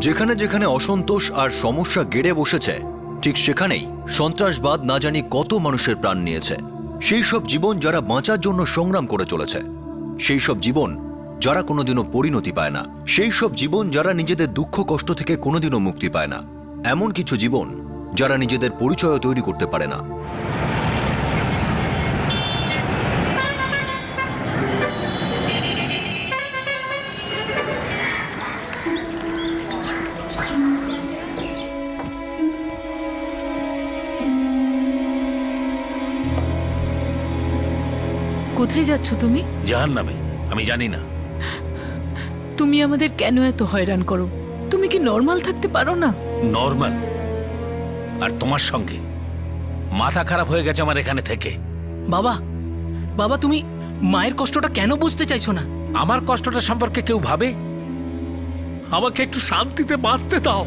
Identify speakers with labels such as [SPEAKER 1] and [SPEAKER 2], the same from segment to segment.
[SPEAKER 1] যেখানে যেখানে অসন্তোষ আর সমস্যা গেড়ে বসেছে, ঠিক সেখানেই সন্ত্রাসবাদ না জানি কত মানুষের প্রাণ নিয়েছে। সেই সব জীবন যারা বাঁচার জন্য সংগ্রাম করে চলেছে, সেই সব জীবন যারা কোনোদিনও পরিণতি পায় না, সেই সব জীবন যারা নিজেদের দুঃখ কষ্ট থেকে কোনোদিনও মুক্তি পায় না, এমন কিছু জীবন যারা নিজেদের পরিচয় তৈরি করতে পারে না।
[SPEAKER 2] কোথায় যাচ্ছ তুমি?
[SPEAKER 3] জাহান্নামে। আমি জানি না।
[SPEAKER 2] তুমি আমাদের কেন এত হয়রান করো? তুমি কি নর্মাল থাকতে পারো না?
[SPEAKER 3] নর্মাল? আর তোমার সঙ্গে মাথা খারাপ হয়ে গেছে আমার এখানে থেকে।
[SPEAKER 4] বাবা, বাবা তুমি মায়ের কষ্টটা কেন বুঝতে চাইছো না?
[SPEAKER 3] আমার কষ্টটা সম্পর্কে কেউ ভাবে? আমাকে একটু শান্তিতে বাঁচতে দাও।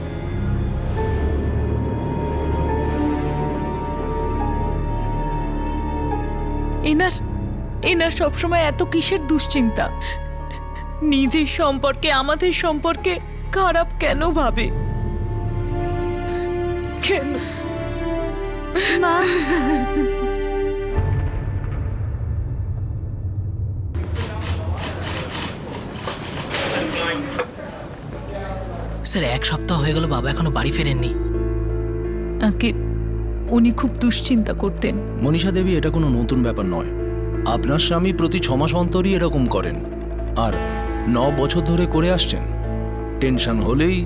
[SPEAKER 2] এনার সবসময় এত কিসের দুশ্চিন্তা? নিজের সম্পর্কে, আমাদের সম্পর্কে খারাপ কেন ভাবে? কেন?
[SPEAKER 5] মা,
[SPEAKER 4] স্যার 1 সপ্তাহ হয়ে গেল বাবা এখনো বাড়ি ফেরেননি।
[SPEAKER 2] আগে উনি খুব দুশ্চিন্তা করতেন।
[SPEAKER 6] মনীষা দেবী, এটা কোনো নতুন ব্যাপার নয়। আপনার স্বামী প্রতি 6 মাস অন্তরই এরকম করেন, আর 9 বছর ধরে করে আসছেন। টেনশন হলেই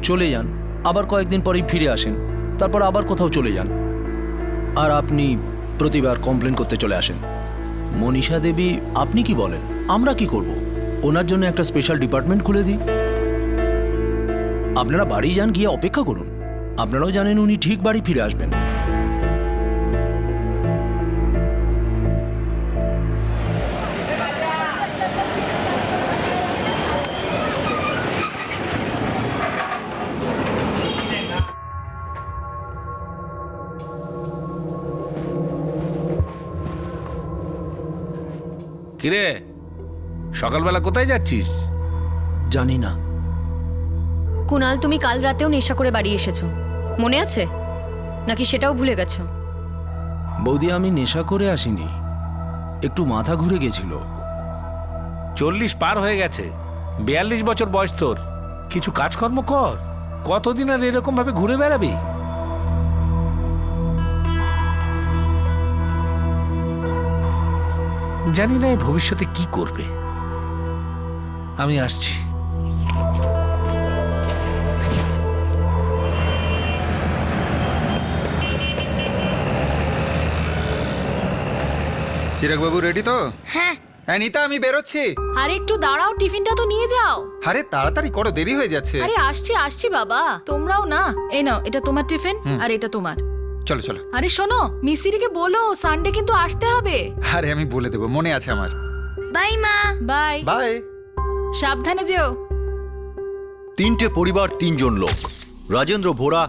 [SPEAKER 6] চলে যান, আবার কয়েকদিন পরেই ফিরে আসেন, তারপর আবার কোথাও চলে যান, আর আপনি প্রতিবার কমপ্লেন করতে চলে আসেন। মনীষা দেবী, আপনি কি বলেন? আমরা কি করব? ওনার জন্য একটা স্পেশাল ডিপার্টমেন্ট খুলে দিই। আপনারা বাড়ি যান, গিয়ে অপেক্ষা করুন। আপনারাও জানেন উনি ঠিক বাড়ি ফিরে আসবেন।
[SPEAKER 3] কিরে, সকালবেলা কোথায় যাচ্ছিস?
[SPEAKER 6] জানি না।
[SPEAKER 5] কুনাল, তুমি কাল রাতেও নেশা করে বাড়ি এসেছো, মনে আছে নাকি সেটাও ভুলে গেছো?
[SPEAKER 6] বৌদি, আমি নেশা করে আসিনি, একটু মাথা ঘুরে গেছিল।
[SPEAKER 3] 40 পার হয়ে গেছে, 42 বছর বয়স তোর। কিছু কাজকর্ম কর। কতদিন আর এরকম ভাবে ঘুরে বেড়াবি? জানি না ভবিষ্যতে কি করবে। আমি আসছি।
[SPEAKER 7] চিরাগবাবু রেডি তো?
[SPEAKER 5] হ্যাঁ।
[SPEAKER 7] হ্যাঁ নিতা, আমি বেরোচ্ছি।
[SPEAKER 5] আরে একটু দাঁড়াও, টিফিনটা তো নিয়ে যাও।
[SPEAKER 7] আরে তাড়াতাড়ি করো, দেরি হয়ে যাচ্ছে।
[SPEAKER 5] আরে আসছি আসছি বাবা, তোমরাও না। এই নাও, এটা তোমার টিফিন আর এটা তোমার।
[SPEAKER 7] চলো চলো।
[SPEAKER 5] আরে শোনো, মিস্ত্রিকে বলো সানডে কিন্তু আসতে হবে।
[SPEAKER 7] আরে আমি বলে দেবো, মনে আছে আমার।
[SPEAKER 5] বাই মা। Bye
[SPEAKER 7] bye.
[SPEAKER 5] সাবধানে যেও।
[SPEAKER 1] 3টে পরিবার, 3 জন লোক, রাজেন্দ্র ভোরা,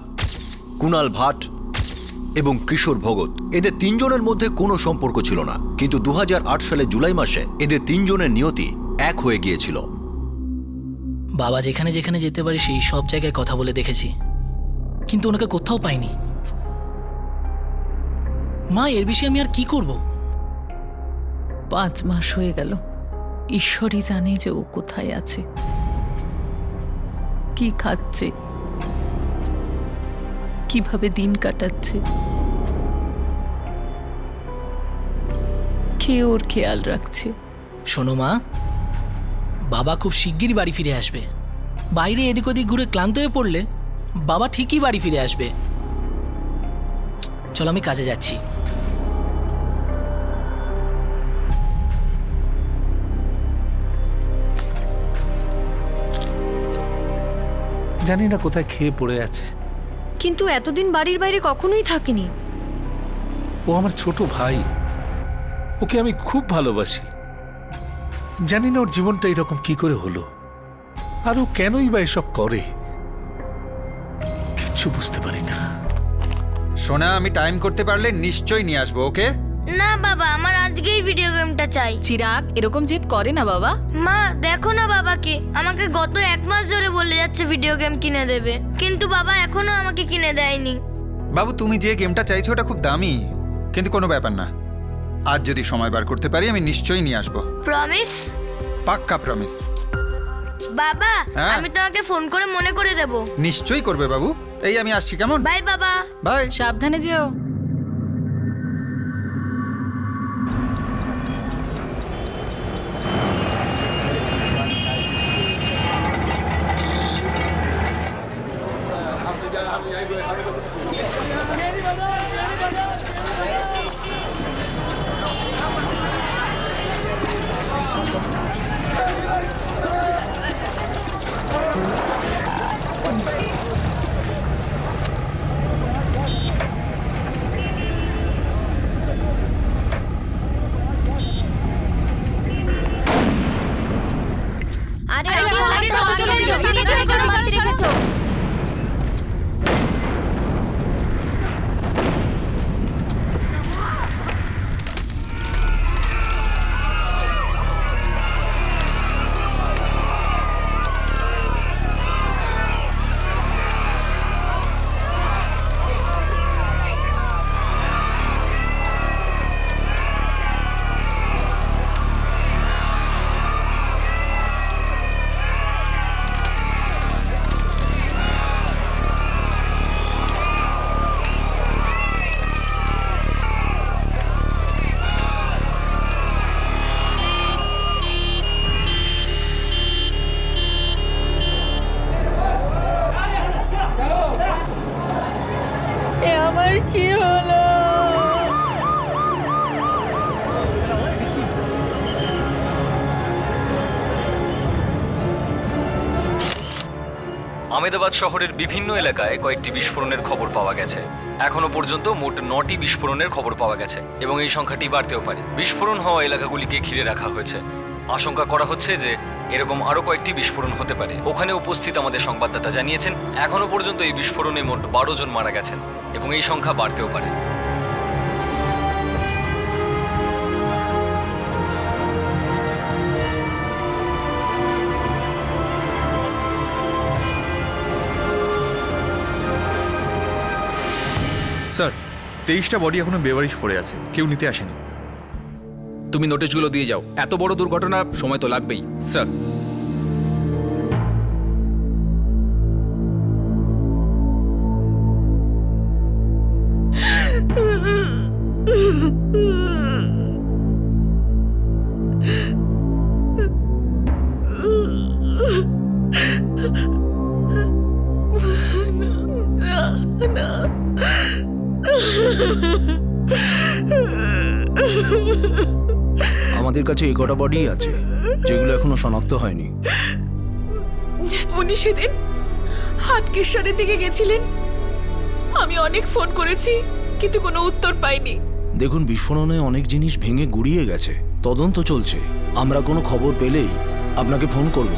[SPEAKER 1] কুনাল ভাট এবং কিশোর ভগত। এদের 3 জনের মধ্যে কোনো সম্পর্ক ছিল না, কিন্তু 2008 সালে জুলাই মাসে এদের 3 জনের নিয়তি এক হয়ে গিয়েছিল।
[SPEAKER 4] বাবা যেখানে যেখানে যেতে পারি সেই সব জায়গায় কথা বলে দেখেছি, কিন্তু ওনাকে কোথাও পাইনি। মা, এর বেশি আমি আর কি করব?
[SPEAKER 2] 5 মাস হয়ে গেল। ঈশ্বরই জানে যে ও কোথায় আছে, কি খাচ্ছে, কিভাবে দিন কাটাচ্ছে, কে ওর খেয়াল রাখছে।
[SPEAKER 4] শোনো মা, বাবা খুব শিগগিরই বাড়ি ফিরে আসবে। বাইরে এদিক ওদিক ঘুরে ক্লান্ত হয়ে পড়লে বাবা ঠিকই বাড়ি ফিরে আসবে। চলো, আমি কাজে যাচ্ছি।
[SPEAKER 3] জানি না কোথায় খেয়ে পড়ে আছে।
[SPEAKER 5] কিন্তু এতদিন বাড়ির বাইরে কখনোই থাকিনি।
[SPEAKER 3] ও আমার ছোট ভাই, ওকে আমি খুব ভালোবাসি। জানি না ওর জীবনটা এরকম কি করে হলো, আর ও কেনই বা এসব করে, কিচ্ছু বুঝতে পারি না।
[SPEAKER 7] সোনা, আমি টাইম করতে পারলে নিশ্চয়ই নিয়ে আসবো, ওকে?
[SPEAKER 8] না বাবা, আমার আজ আজকেই ভিডিও গেমটা চাই।
[SPEAKER 9] চিরাগ এরকম জেদ করে না বাবা।
[SPEAKER 8] মা দেখো না বাবাকে, আমাকে গত 1 মাস ধরে বলে যাচ্ছে ভিডিও গেম কিনে দেবে, কিন্তু বাবা এখনো আমাকে কিনে দেয়নি।
[SPEAKER 7] বাবু তুমি যে গেমটা চাইছো ওটা খুব দামি, কিন্তু কোনো ব্যাপার না, আজ যদি সময় বার করতে পারি আমি নিশ্চয়ই নিয়ে আসবো।
[SPEAKER 8] প্রমিস?
[SPEAKER 7] পাক্কা প্রমিস।
[SPEAKER 8] বাবা
[SPEAKER 7] হ্যাঁ?
[SPEAKER 8] আমি তোমাকে ফোন করে মনে করে দেব।
[SPEAKER 7] নিশ্চয়ই করবে বাবু। এই আমি আসছি, কেমন?
[SPEAKER 8] বাই বাবা।
[SPEAKER 7] বাই।
[SPEAKER 9] সাবধানে যেও।
[SPEAKER 5] আরে
[SPEAKER 9] আরে,
[SPEAKER 5] আগে
[SPEAKER 9] চলো, চলো, চলো,
[SPEAKER 5] তুমি এখানে কেন বালতি রেখেছো?
[SPEAKER 2] আমার কি হলো?
[SPEAKER 10] আমেদাবাদ শহরের বিভিন্ন এলাকায় কয়েকটি বিস্ফোরণের খবর পাওয়া গেছে। এখনো পর্যন্ত মোট 9টি বিস্ফোরণের খবর পাওয়া গেছে এবং এই সংখ্যাটি বাড়তেও পারে। বিস্ফোরণ হওয়া এলাকাগুলিকে ঘিরে রাখা হয়েছে। আশঙ্কা করা হচ্ছে যে এরকম আরও কয়েকটি বিস্ফোরণ হতে পারে। ওখানে উপস্থিত আমাদের সংবাদদাতা জানিয়েছেন এখনো পর্যন্ত এই বিস্ফোরণে মোট 12 জন মারা গেছেন এবং এই সংখ্যা বাড়তেও পারে।
[SPEAKER 11] স্যার 23টা বডি এখনো বেওয়ারিশ পড়ে আছে, কেউ নিতে আসেনি।
[SPEAKER 12] তুমি নোটিশগুলো দিয়ে যাও, এত বড় দুর্ঘটনা, সময় তো লাগবেই।
[SPEAKER 11] স্যার
[SPEAKER 6] আমাদের কাছে এই কটা বডিই আছে যেগুলো এখনো শনাক্ত হয়নি।
[SPEAKER 2] উনি সেদিন হাটকেশ্বরের দিকে গেছিলেন। আমি অনেক ফোন করেছি কিন্তু কোনো উত্তর পাইনি।
[SPEAKER 6] দেখুন, বিস্ফোরণে অনেক জিনিস ভেঙে গুড়িয়ে গেছে, তদন্ত চলছে। আমরা কোনো খবর পেলেই আপনাকে ফোন করব।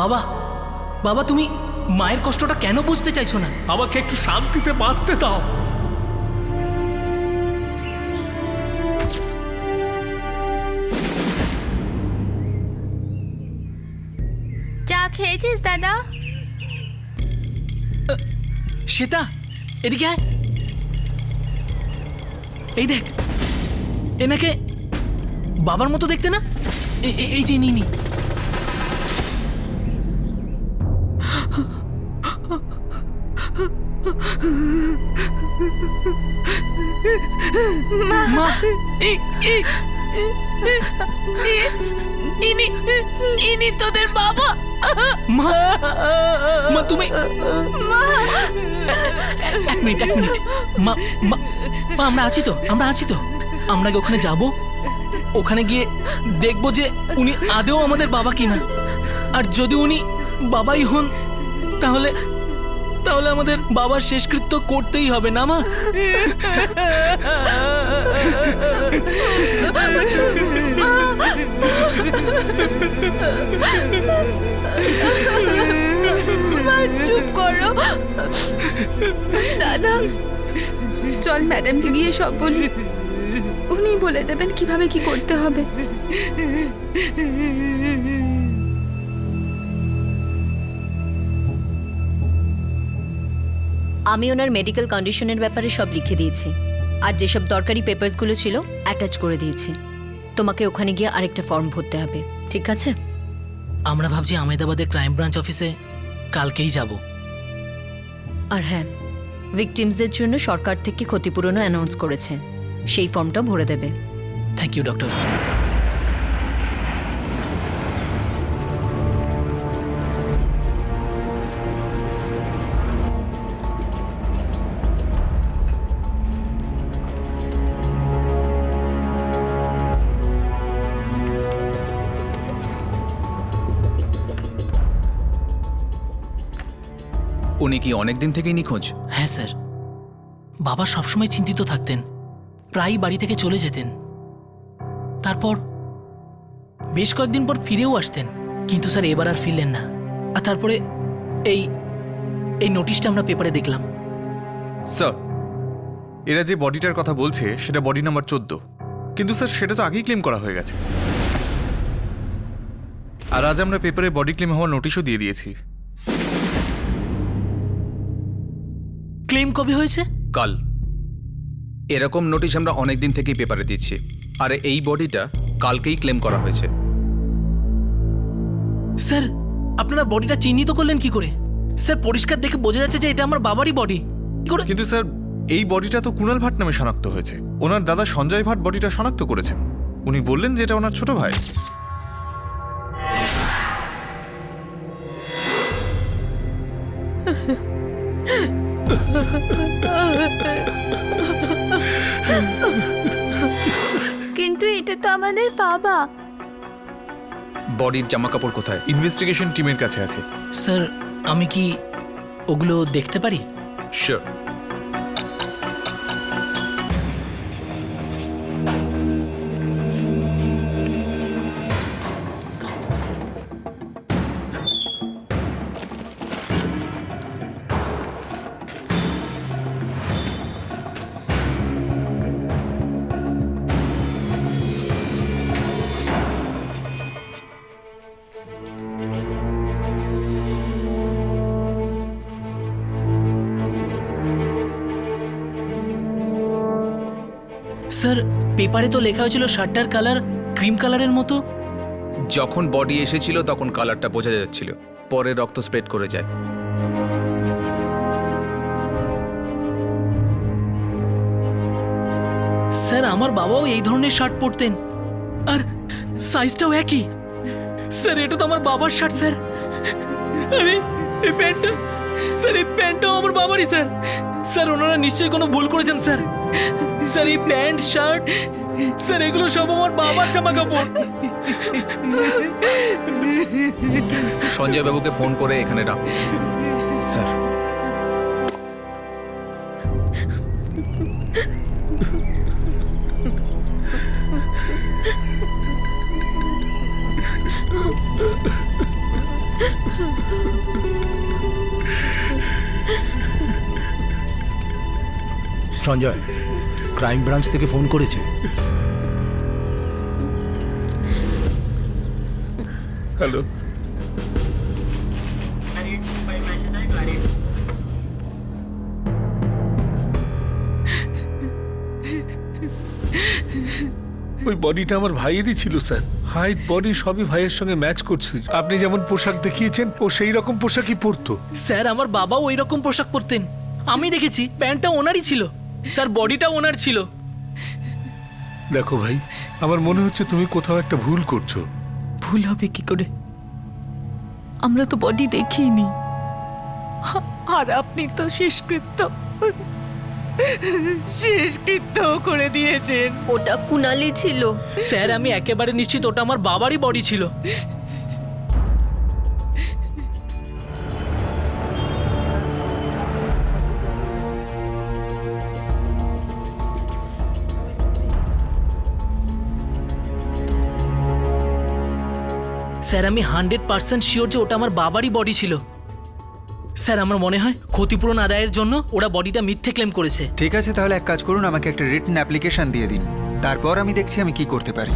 [SPEAKER 4] বাবা, বাবা তুমি মায়ের কষ্টটা কেন বুঝতে চাইছো না?
[SPEAKER 3] আমাকে একটু শান্তিতে বাঁচতে দাও।
[SPEAKER 9] চা খেয়েছিস দাদা?
[SPEAKER 4] শ্বেতা, এদিকে আয়। এই দেখ, এনাকে বাবার মতো দেখতে না? এই যে নিনি। মা,
[SPEAKER 2] ইনি তোদের বাবা।
[SPEAKER 4] মা মা তুমি এক মিনিট মা মা মা, আমরা আছি তো, আমরা কি ওখানে যাব? ওখানে গিয়ে দেখবো যে উনি আদেও আমাদের বাবা কিনা। আর যদি উনি বাবাই হন তাহলে তাহলে আমাদের বাবার শেষকৃত্য করতেই হবে না মা?
[SPEAKER 9] চুপ করো দাদা, চল ম্যাডামকে গিয়ে সব বলি, উনি বলে দেবেন কিভাবে কি করতে হবে।
[SPEAKER 5] আমি ওনার মেডিকেল কন্ডিশনের ব্যাপারে সব লিখে দিয়েছি, আর যেসব দরকারি পেপারসগুলো ছিল অ্যাটাচ করে দিয়েছি। তোমাকে ওখানে গিয়ে আরেকটা ফর্ম ভরতে হবে, ঠিক আছে?
[SPEAKER 4] আমরা ভাবছি আহমেদাবাদের ক্রাইম ব্রাঞ্চ অফিসে কালকেই যাব।
[SPEAKER 5] আর হ্যাঁ, ভিকটিমসদের জন্য সরকার থেকে ক্ষতিপূরণও অ্যানাউন্স করেছে, সেই ফর্মটা ভরে দেবে।
[SPEAKER 4] Thank you doctor.
[SPEAKER 12] উনি কি অনেক দিন থেকেই নিখোঁজ?
[SPEAKER 4] হ্যাঁ স্যার, বাবা সবসময় চিন্তিত থাকতেন, প্রায়ই বাড়ি থেকে চলে যেতেন। তারপর বেশ কয়েকদিন পর ফিরেও আসতেন, কিন্তু স্যার এবার আর ফিরলেন না। আর তারপরে এই এই নোটিশটা আমরা পেপারে দেখলাম।
[SPEAKER 11] স্যার, এরা যে বডিটার কথা বলছে সেটা বডি নাম্বার 14, কিন্তু স্যার সেটা তো আগেই ক্লেম করা হয়ে গেছে। আর আজ আমরা পেপারে বডি ক্লেম হওয়ার নোটিশও দিয়ে দিয়েছি।
[SPEAKER 4] ক্লেম কবে হয়েছে?
[SPEAKER 12] কাল। এরকম নোটিশ আমরা অনেক দিন থেকেই পেপারে দিচ্ছি, আর এই বডিটা কালকেই ক্লেম করা হয়েছে।
[SPEAKER 4] স্যার, আপনারা বডিটা চিহ্নিত করলেন কি করে? স্যার, পরিষ্কার দেখে বোঝা যাচ্ছে যে এটা আমার বাবারই বডি।
[SPEAKER 11] কিন্তু স্যার, এই বডিটা তো কুণাল ভাট নামে শনাক্ত হয়েছে। ওনার দাদা সঞ্জয় ভাট বডিটা শনাক্ত করেছেন। উনি বললেন যে এটা ওনার ছোট ভাই।
[SPEAKER 9] কিন্তু এটা তো আমাদের বাবা।
[SPEAKER 12] বডির জামা কাপড় কোথায়?
[SPEAKER 11] ইনভেস্টিগেশন টিমের কাছে আছে।
[SPEAKER 4] স্যার, আমি কি ওগুলো দেখতে পারি?
[SPEAKER 12] শিওর।
[SPEAKER 4] স্যার, পেপারে তো লেখা হয়েছিল শার্টটার কালার ক্রিম কালারের মতো।
[SPEAKER 12] যখন বডি এসেছিল তখন কালারটা বোঝা যাচ্ছিল, পরে রক্ত স্প্রেড করে যায়।
[SPEAKER 4] স্যার, আমার বাবাও এই ধরনের শার্ট পরতেন, আর সাইজটাও একই। স্যার, এটা তো আমার বাবার শার্ট স্যার। আরে এই প্যান্টটা, স্যার এই প্যান্টটাও আমার বাবারই স্যার। স্যার, ওনারা নিশ্চয়ই কোনো ভুল করেছেন স্যার। স্যার, এই প্যান্ট শার্ট স্যার এগুলো সব আমার বাবার জামা কাপড়।
[SPEAKER 12] সঞ্জয় বাবুকে ফোন করে এখানে ডাক।
[SPEAKER 11] স্যার,
[SPEAKER 6] সঞ্জয়, ক্রাইম ব্রাঞ্চ থেকে ফোন করেছে।
[SPEAKER 3] হ্যালো, ওই বডিটা আমার ভাইয়েরই ছিল স্যার। হাইট বডি সবই ভাইয়ের সঙ্গে ম্যাচ করছে। আপনি যেমন পোশাক দেখিয়েছেন ও সেই রকম পোশাকই পরতো।
[SPEAKER 4] স্যার, আমার বাবাও ওই রকম পোশাক পরতেন, আমি দেখেছি। প্যান্টটা ওনারই ছিল স্যার, বডিটা ওনার ছিল।
[SPEAKER 3] দেখো ভাই, আমার মনে হচ্ছে তুমি কোথাও একটা ভুল করছো।
[SPEAKER 2] ভুল হবে কি করে? আমরা তো বডি দেখিনি। আর আপনি তো শেষকৃত্য করে দিয়েছেন।
[SPEAKER 5] ওটা কুনালি ছিল।
[SPEAKER 4] স্যার আমি একেবারে নিশ্চিত ওটা আমার বাবারই বডি ছিল। স্যার আমি 100% শিওর যে ওটা আমার বাবারই বডি ছিল। স্যার আমার মনে হয় ক্ষতিপূরণ আদায়ের জন্য ওরা বডিটা মিথ্যে ক্লেম করেছে।
[SPEAKER 7] ঠিক আছে, তাহলে এক কাজ করুন, আমাকে একটা রিটেন অ্যাপ্লিকেশন দিয়ে দিন, তারপর আমি দেখছি আমি কি করতে পারি।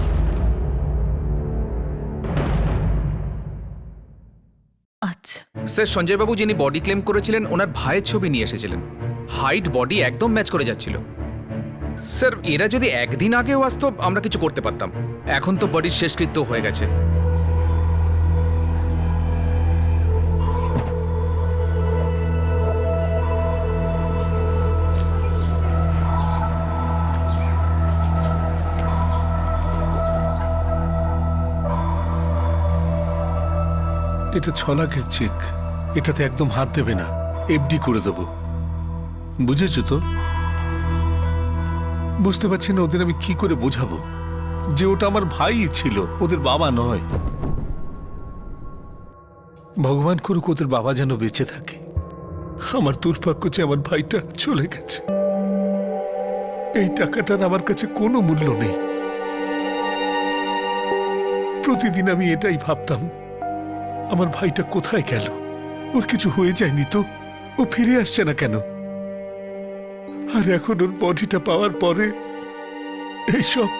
[SPEAKER 2] আচ্ছা,
[SPEAKER 12] স্যার সঞ্জয়বাবু যিনি বডি ক্লেম করেছিলেন ওনার ভাইয়ের ছবি নিয়ে এসেছিলেন। হাইট বডি একদম ম্যাচ করে যাচ্ছিল। স্যার এরা যদি একদিন আগেও আসতো আমরা কিছু করতে পারতাম। এখন তো বডির শেষকৃত্য হয়ে গেছে।
[SPEAKER 3] এটা 6 লাখের চেক, এটাতে একদম হাত দেবে না, এফডি করে দেবো। বুঝেছো তো? বুঝতে পারছি না ওদের আমি কি করে বোঝাবো যে ওটা আমার ভাই ছিল, ওদের বাবা নয়। ভগবান করুক ওদের বাবা যেন বেঁচে থাকে। আমার দুর্ভাগ্য যে আমার ভাইটা চলে গেছে। এই টাকাটার আমার কাছে কোনো মূল্য নেই। প্রতিদিন আমি এটাই ভাবতাম, আমার ভাইটা কোথায় গেল? ওর কিছু হয়ে যায়নি তো? ও ফিরে আসছে না কেন? আর এখন ওর বডিটা পাওয়ার পরে এইসব।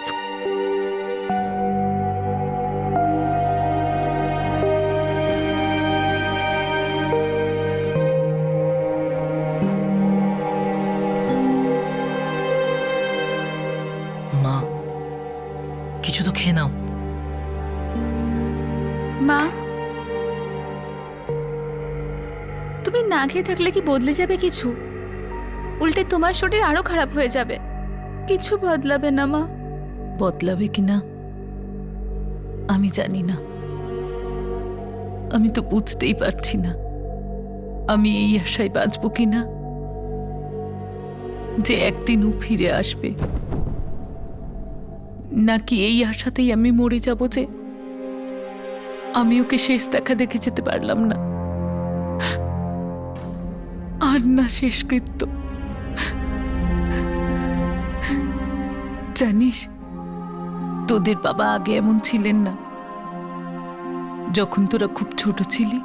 [SPEAKER 4] মা কিছু তো খেয়ে নাও।
[SPEAKER 9] মা, তুমি না খেয়ে থাকলে কি বদলে যাবে কিছু? উল্টে তোমার শরীর আরো খারাপ হয়ে যাবে। কিছু বদলাবে না মা?
[SPEAKER 2] বদলাবে কিনা আমি জানি না। আমি তো বুঝতেই পারছি না আমি এই আশায় বাঁচবো কিনা যে একদিন ও ফিরে আসবে, নাকি এই আশাতেই আমি মরে যাব যে আমি ওকে শেষ দেখা দেখে যেতে পারলাম না। আর না শেষকৃত্য। জানিস, তোদের বাবা আগে এমন ছিলেন না। যখন তোরা খুব ছোট ছিলি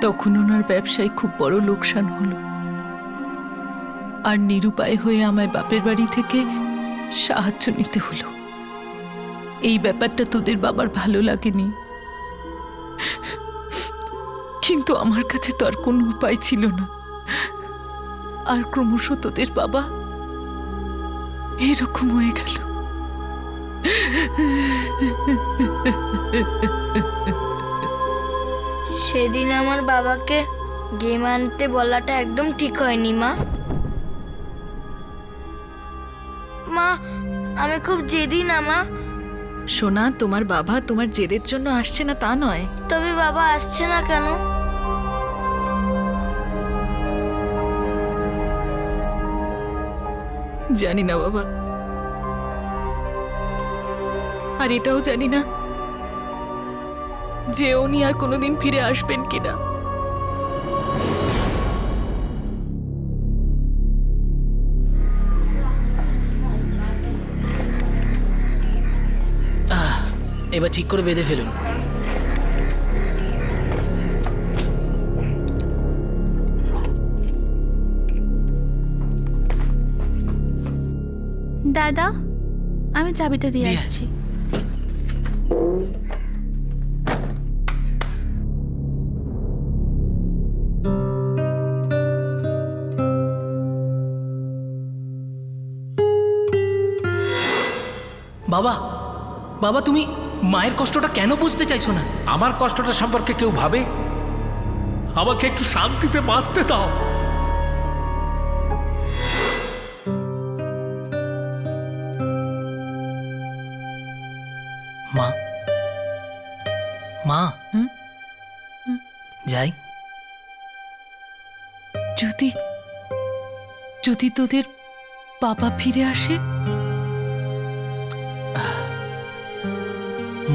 [SPEAKER 2] তখন ওনার ব্যবসায় খুব বড় লোকসান হলো, আর নিরুপায় হয়ে আমায় বাপের বাড়ি থেকে সাহায্য নিতে হলো। এই ব্যাপারটা তোদের বাবার ভালো লাগেনি, কিন্তু আমার কাছে তো আর কোনো উপায় ছিল না। আর ক্রমশ তোদের বাবা এরকম হয়ে গেল।
[SPEAKER 8] সেদিন আমার বাবাকে গেম আনতে বলাটা একদম ঠিক হয়নি মা। মা আমি খুব জেদি না মা।
[SPEAKER 9] সোনা, তোমার বাবা তোমার জেদের জন্য আসছে না তা নয়।
[SPEAKER 8] তবে বাবা আসছে না কেন?
[SPEAKER 9] জানি না বাবা, আর এটাও জানি না যে উনি আর কোনোদিন ফিরে আসবেন কিনা।
[SPEAKER 4] এবার ঠিক করে বেঁধে ফেলুন।
[SPEAKER 9] দাদা, আমি চাবিটা দিয়ে আসছি।
[SPEAKER 4] বাবা, বাবা তুমি মায়ের কষ্টটা কেন বুঝতে চাইছো না?
[SPEAKER 3] আমার কষ্টটা সম্পর্কে কেউ ভাবে? আমাকে একটু শান্তিতে বাঁচতে দাও।
[SPEAKER 4] মা যাই।
[SPEAKER 2] যদি যদি তোদের বাবা ফিরে আসে?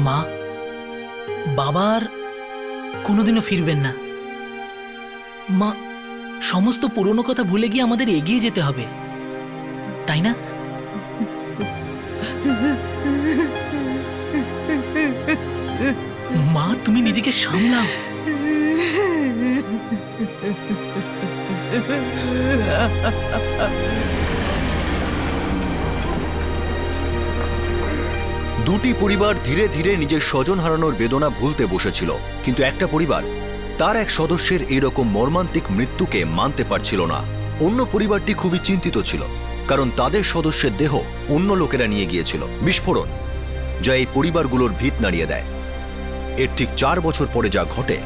[SPEAKER 4] মা, বাবার কোনোদিনও ফিরবেন না। মা, সমস্ত পুরনো কথা ভুলে গিয়ে আমাদের এগিয়ে যেতে হবে, তাই না? মা, তুমি নিজেকে সামলাও।
[SPEAKER 1] দুটি পরিবার ধীরে ধীরে নিজের স্বজন হারানোর বেদনা ভুলতে বসেছিল, কিন্তু একটা পরিবার তার এক সদস্যের এরকম মর্মান্তিক মৃত্যুকে মানতে পারছিল না। অন্য পরিবারটি খুবই চিন্তিত ছিল, কারণ তাদের সদস্যের দেহ অন্য লোকেরা নিয়ে গিয়েছিল। বিস্ফোরণ যা এই পরিবারগুলোর ভিত নাড়িয়ে দেয়। এর ঠিক 4 বছর পরে যা ঘটে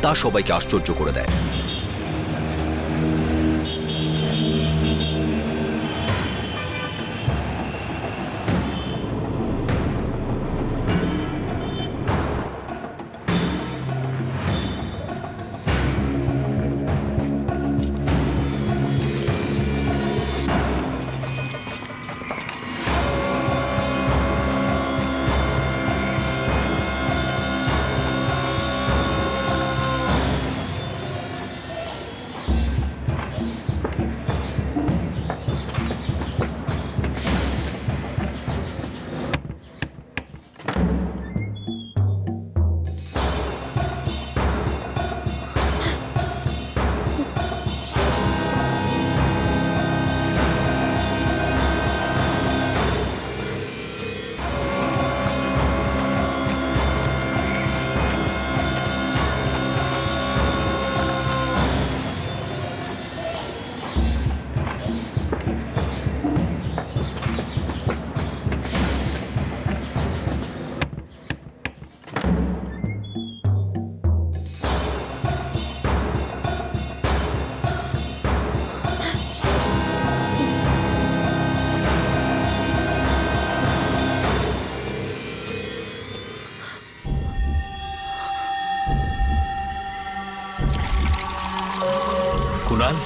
[SPEAKER 1] তা সবাইকে আশ্চর্য করে দেয়।
[SPEAKER 3] কুনাল,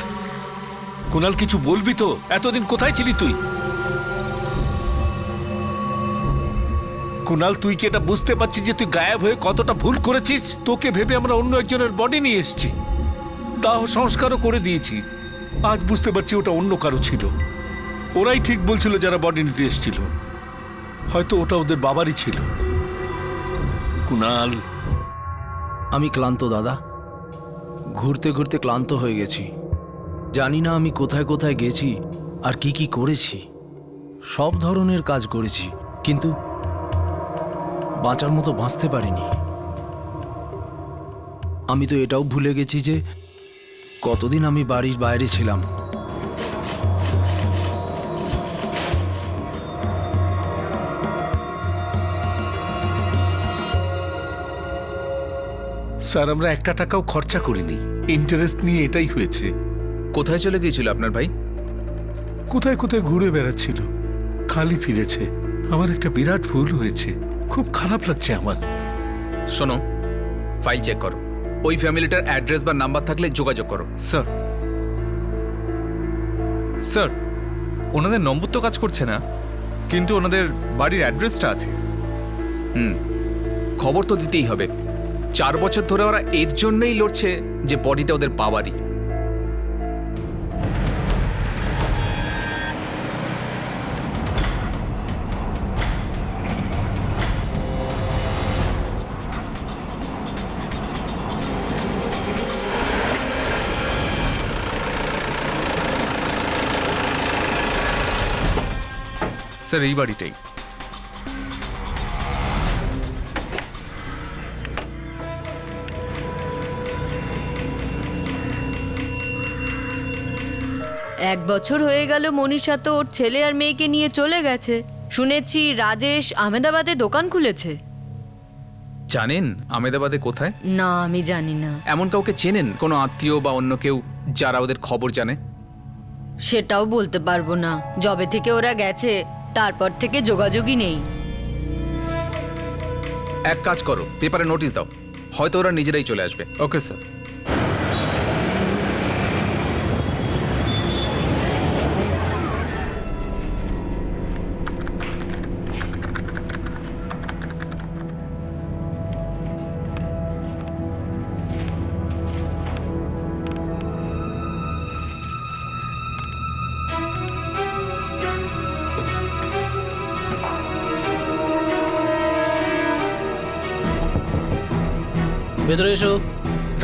[SPEAKER 3] কুনাল কিছু বলবি তো? এতদিন কোথায় ছিলি তুই? কুনাল, তুই কি এটা বুঝতে পারছিস যে তুই গায়েব হয়ে কতটা ভুল করেছিস? তোকে ভেবে আমরা অন্য একজনের বডি নিয়ে এসেছি, তাও সংস্কারও করে দিয়েছি। আজ বুঝতে পারছি ওটা অন্য কারো ছিল। ওরাই ঠিক বলছিল যারা বডি নিতে এসেছিল। হয়তো ওটা ওদের বাবারই ছিল। কুনাল,
[SPEAKER 6] আমি ক্লান্ত দাদা, ঘুরতে ঘুরতে ক্লান্ত হয়ে গেছি। জানি না আমি কোথায় কোথায় গেছি আর কি কি করেছি। সব ধরনের কাজ করেছি, কিন্তু বাঁচার মতো বাঁচতে পারিনি। আমি তো এটাও ভুলে গেছি যে কতদিন আমি বাড়ির বাইরে ছিলাম।
[SPEAKER 3] স্যার, আমরা একটা টাকাও খরচা করিনি। ইন্টারেস্ট নিয়ে এটাই হয়েছে।
[SPEAKER 12] কোথায় চলে গিয়েছিল আপনার ভাই?
[SPEAKER 3] কোথায় কোথায় ঘুরে বেড়াচ্ছিল, খালি ফিরেছে। আমার একটা বিরাট ভুল হয়েছে, খুব খারাপ লাগছে আমার।
[SPEAKER 12] শোনো, ফাইল চেক করো। ওই ফ্যামিলিটার অ্যাড্রেস বা নাম্বার থাকলে যোগাযোগ করো।
[SPEAKER 11] স্যার, স্যার, ওনাদের নম্বর তো কাজ করছে না, কিন্তু ওনাদের বাড়ির অ্যাড্রেসটা আছে।
[SPEAKER 12] খবর তো দিতেই হবে। 4 বছর ধরে ওরা এর জন্যই লড়ছে যে বডিটা ওদের বাবারই।
[SPEAKER 11] স্যার, এই বাড়িটাই।
[SPEAKER 5] এক বছর হয়ে গেল মনীষা তো ওর ছেলে আর মেয়েকে নিয়ে চলে গেছে। শুনেছি রাজেশ আহমেদাবাদে দোকান খুলেছে।
[SPEAKER 12] জানেন আহমেদাবাদে কোথায়?
[SPEAKER 5] না, আমি জানি না।
[SPEAKER 12] এমন কাউকে চেনেন, কোনো আত্মীয় বা অন্য কেউ যারা ওদের খবর জানে?
[SPEAKER 5] সেটাও বলতে পারবো না। যবে থেকে ওরা গেছে তারপর থেকে যোগাযোগই নেই।
[SPEAKER 12] এক কাজ করো, পেপারে নোটিশ দাও, হয়তো ওরা নিজেরাই চলে আসবে।
[SPEAKER 11] Okay sir.
[SPEAKER 4] ভেতরে এসো।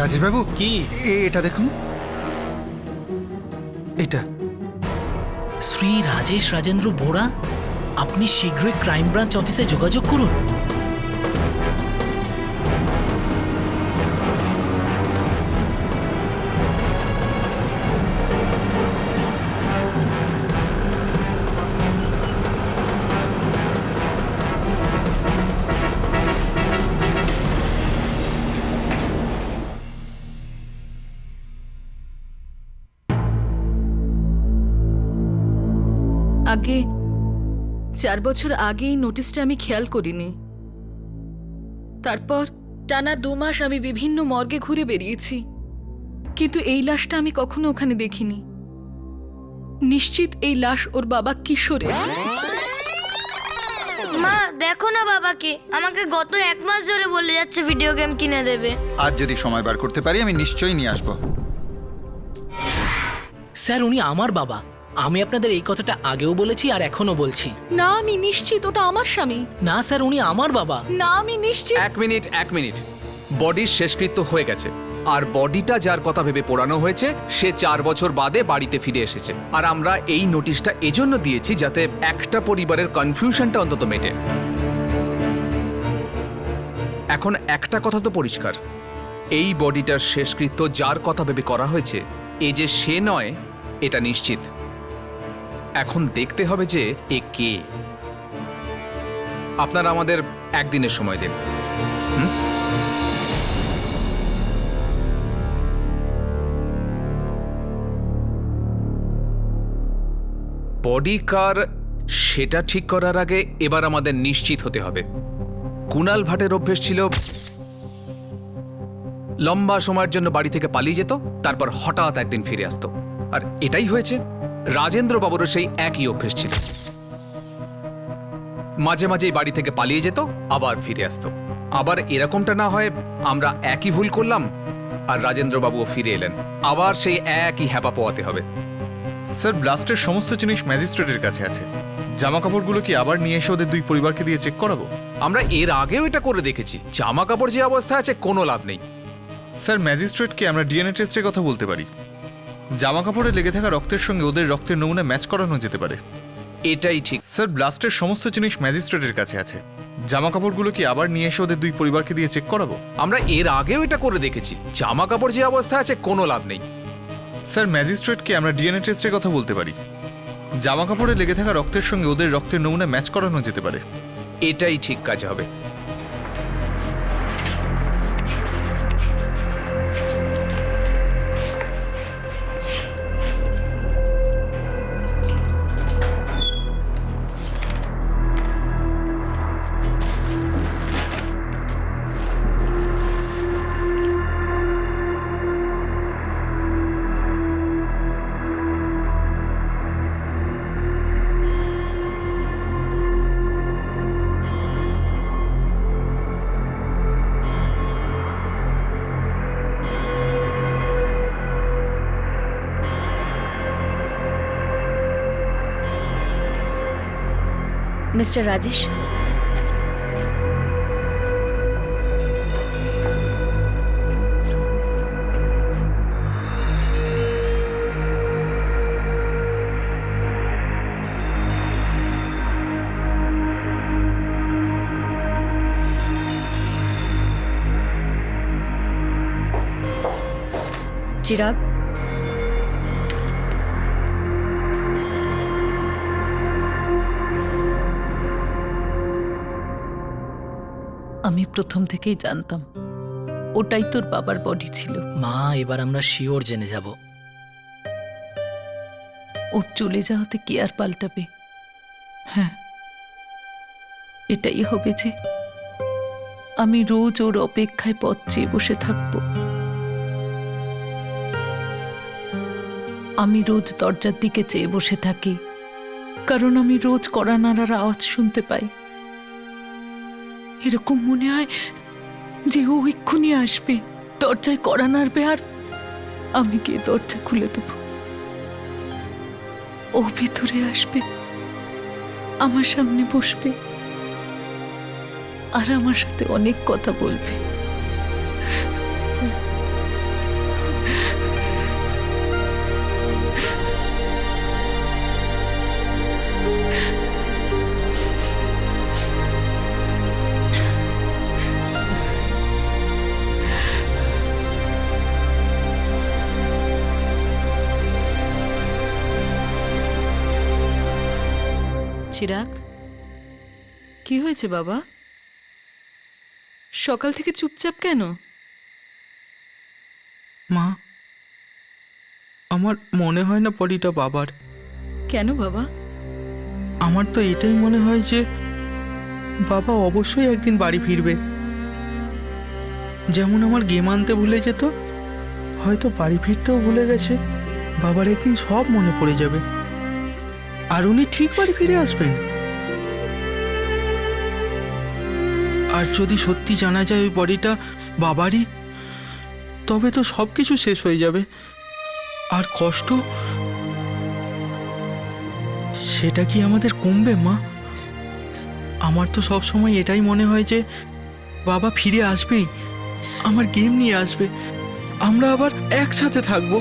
[SPEAKER 7] রাজেশ বাবু
[SPEAKER 4] কি?
[SPEAKER 7] এটা দেখুন, এটা
[SPEAKER 4] শ্রী রাজেশ রাজেন্দ্র বোরা, আপনি শীঘ্রই ক্রাইম ব্রাঞ্চ অফিসে যোগাযোগ করুন।
[SPEAKER 9] আগে 4 বছর আগে এই নোটিশটা আমি খেয়াল করিনি। তারপর টানা 2 মাস আমি বিভিন্ন মর্গে ঘুরে বেরিয়েছি, কিন্তু এই লাশটা আমি কখনো ওখানে দেখিনি। নিশ্চিত এই লাশ ওর বাবা কিশোরের।
[SPEAKER 8] মা দেখো না বাবাকে, আমাকে গত 1 মাস ধরে বলে যাচ্ছে ভিডিও গেম কিনে দেবে।
[SPEAKER 7] আজ যদি সময় বার করতে পারি আমি নিশ্চয়ই নিয়ে আসবো।
[SPEAKER 4] স্যার, উনি আমার বাবা। আমি আপনাদের এই কথাটা আগেও বলেছি আর এখনো বলছি।
[SPEAKER 9] না, আমি নিশ্চিত ওটা আমার স্বামী।
[SPEAKER 4] না স্যার, উনি আমার বাবা।
[SPEAKER 9] না, আমি নিশ্চিত।
[SPEAKER 12] এক মিনিট। বডির শেষকৃত্য হয়ে গেছে, আর বডিটা যার কথা ভেবে পোড়ানো হয়েছে সে 4 বছর বাদে বাড়িতে ফিরে এসেছে। আর আমরা এই নোটিশটা এজন্য দিয়েছি যাতে একটা পরিবারের কনফিউশনটা অন্তত মেটে। এখন একটা কথা তো পরিষ্কার, এই বডিটার শেষকৃত্য যার কথা ভেবে করা হয়েছে এ যে সে নয় এটা নিশ্চিত। এখন দেখতে হবে যে এ কে। আপনারা আমাদের একদিনের সময় দিন। বডি কার সেটা ঠিক করার আগে এবার আমাদের নিশ্চিত হতে হবে। কুণাল ভাটের অভ্যেস ছিল লম্বা সময়ের জন্য বাড়ি থেকে পালিয়ে যেত, তারপর হঠাৎ একদিন ফিরে আসতো। আর এটাই হয়েছে। রাজেন্দ্র বাবুরও সেই একই অভ্যেস ছিল, মাঝে মাঝেই বাড়ি থেকে পালিয়ে যেত আবার ফিরে আসতো। আবার এরকমটা না হয় আমরা একই ভুল করলাম আর রাজেন্দ্র বাবুও ফিরে এলেন, আবার সেই একই হ্যাপা পোয়াতে হবে।
[SPEAKER 11] স্যার, ব্লাস্টের সমস্ত জিনিস ম্যাজিস্ট্রেটের কাছে আছে। জামা কাপড়গুলো কি আবার নিয়ে এসে ওদের 2 পরিবারকে দিয়ে চেক করাবো?
[SPEAKER 12] আমরা এর আগেও এটা করে দেখেছি, জামা কাপড় যে অবস্থা আছে কোনো লাভ নেই।
[SPEAKER 11] স্যার, ম্যাজিস্ট্রেটকে আমরা ডিএনএ টেস্টের কথা বলতে পারি। জামা কাপড়ে লেগে থাকা রক্তের সঙ্গে ওদের রক্তের নমুনা ম্যাচ করানো যেতে পারে।
[SPEAKER 12] এটাই ঠিক।
[SPEAKER 11] স্যার, ব্লাস্টের সমস্ত জিনিস ম্যাজিস্ট্রেটের কাছে আছে। জামা কাপড়গুলো কি আবার নিয়ে এসে ওদের 2 পরিবারকে দিয়ে চেক করাবো?
[SPEAKER 12] আমরা এর আগেও এটা করে দেখেছি, জামা কাপড় যে অবস্থা আছে কোনো লাভ নেই।
[SPEAKER 11] স্যার, ম্যাজিস্ট্রেটকে আমরা ডিএনএ টেস্টের কথা বলতে পারি। জামা কাপড়ে লেগে থাকা রক্তের সঙ্গে ওদের রক্তের নমুনা ম্যাচ করানো যেতে পারে।
[SPEAKER 12] এটাই ঠিক কাজ হবে।
[SPEAKER 5] মিস্টার রাজেশ, চিরাগ,
[SPEAKER 2] আমি প্রথম থেকেই জানতাম ওটাই তোর বাবার বডি ছিল।
[SPEAKER 4] মা, এবার আমরা শিওর জেনে যাব।
[SPEAKER 2] ওর চলে যাওয়াতে কি আর পাল্টাবে? হ্যাঁ, এটাই হবে যে আমি রোজ ওর অপেক্ষায় পথ চেয়ে বসে থাকব। আমি রোজ দরজার দিকে চেয়ে বসে থাকি, কারণ আমি রোজ কড়া নাড়ার আওয়াজ শুনতে পাই। এরকম মনে হয় যে ও এক্ষুনি আসবে, দরজায় কড়া নাড়বে, আর আমি গিয়ে দরজা খুলে দেব। ও ভেতরে আসবে, আমার সামনে বসবে, আর আমার সাথে অনেক কথা বলবে।
[SPEAKER 9] চিরাগ, কি হয়েছে বাবা? সকাল থেকে চুপচাপ কেন?
[SPEAKER 4] মা, আমার মনে হয় না বডিটা বাবার।
[SPEAKER 9] কেন বাবা?
[SPEAKER 4] আমার তো এটাই মনে হয় যে বাবা অবশ্যই একদিন বাড়ি ফিরবে। যেমন আমার গেম আনতে ভুলে যেত, হয়তো বাড়ি ফিরতেও ভুলে গেছে। বাবার একদিন সব মনে পড়ে যাবে, আর উনি ঠিক বাড়ি ফিরে আসবেন। আর যদি সত্যি জানা যায় ওই বডিটা বাবারই, তবে তো সব কিছু শেষ হয়ে যাবে। আর কষ্ট, সেটা কি আমাদের কমবে মা? আমার তো সব সময় এটাই মনে হয় যে বাবা ফিরে আসবেই, আমার গেম নিয়ে আসবে, আমরা আবার একসাথে থাকবো।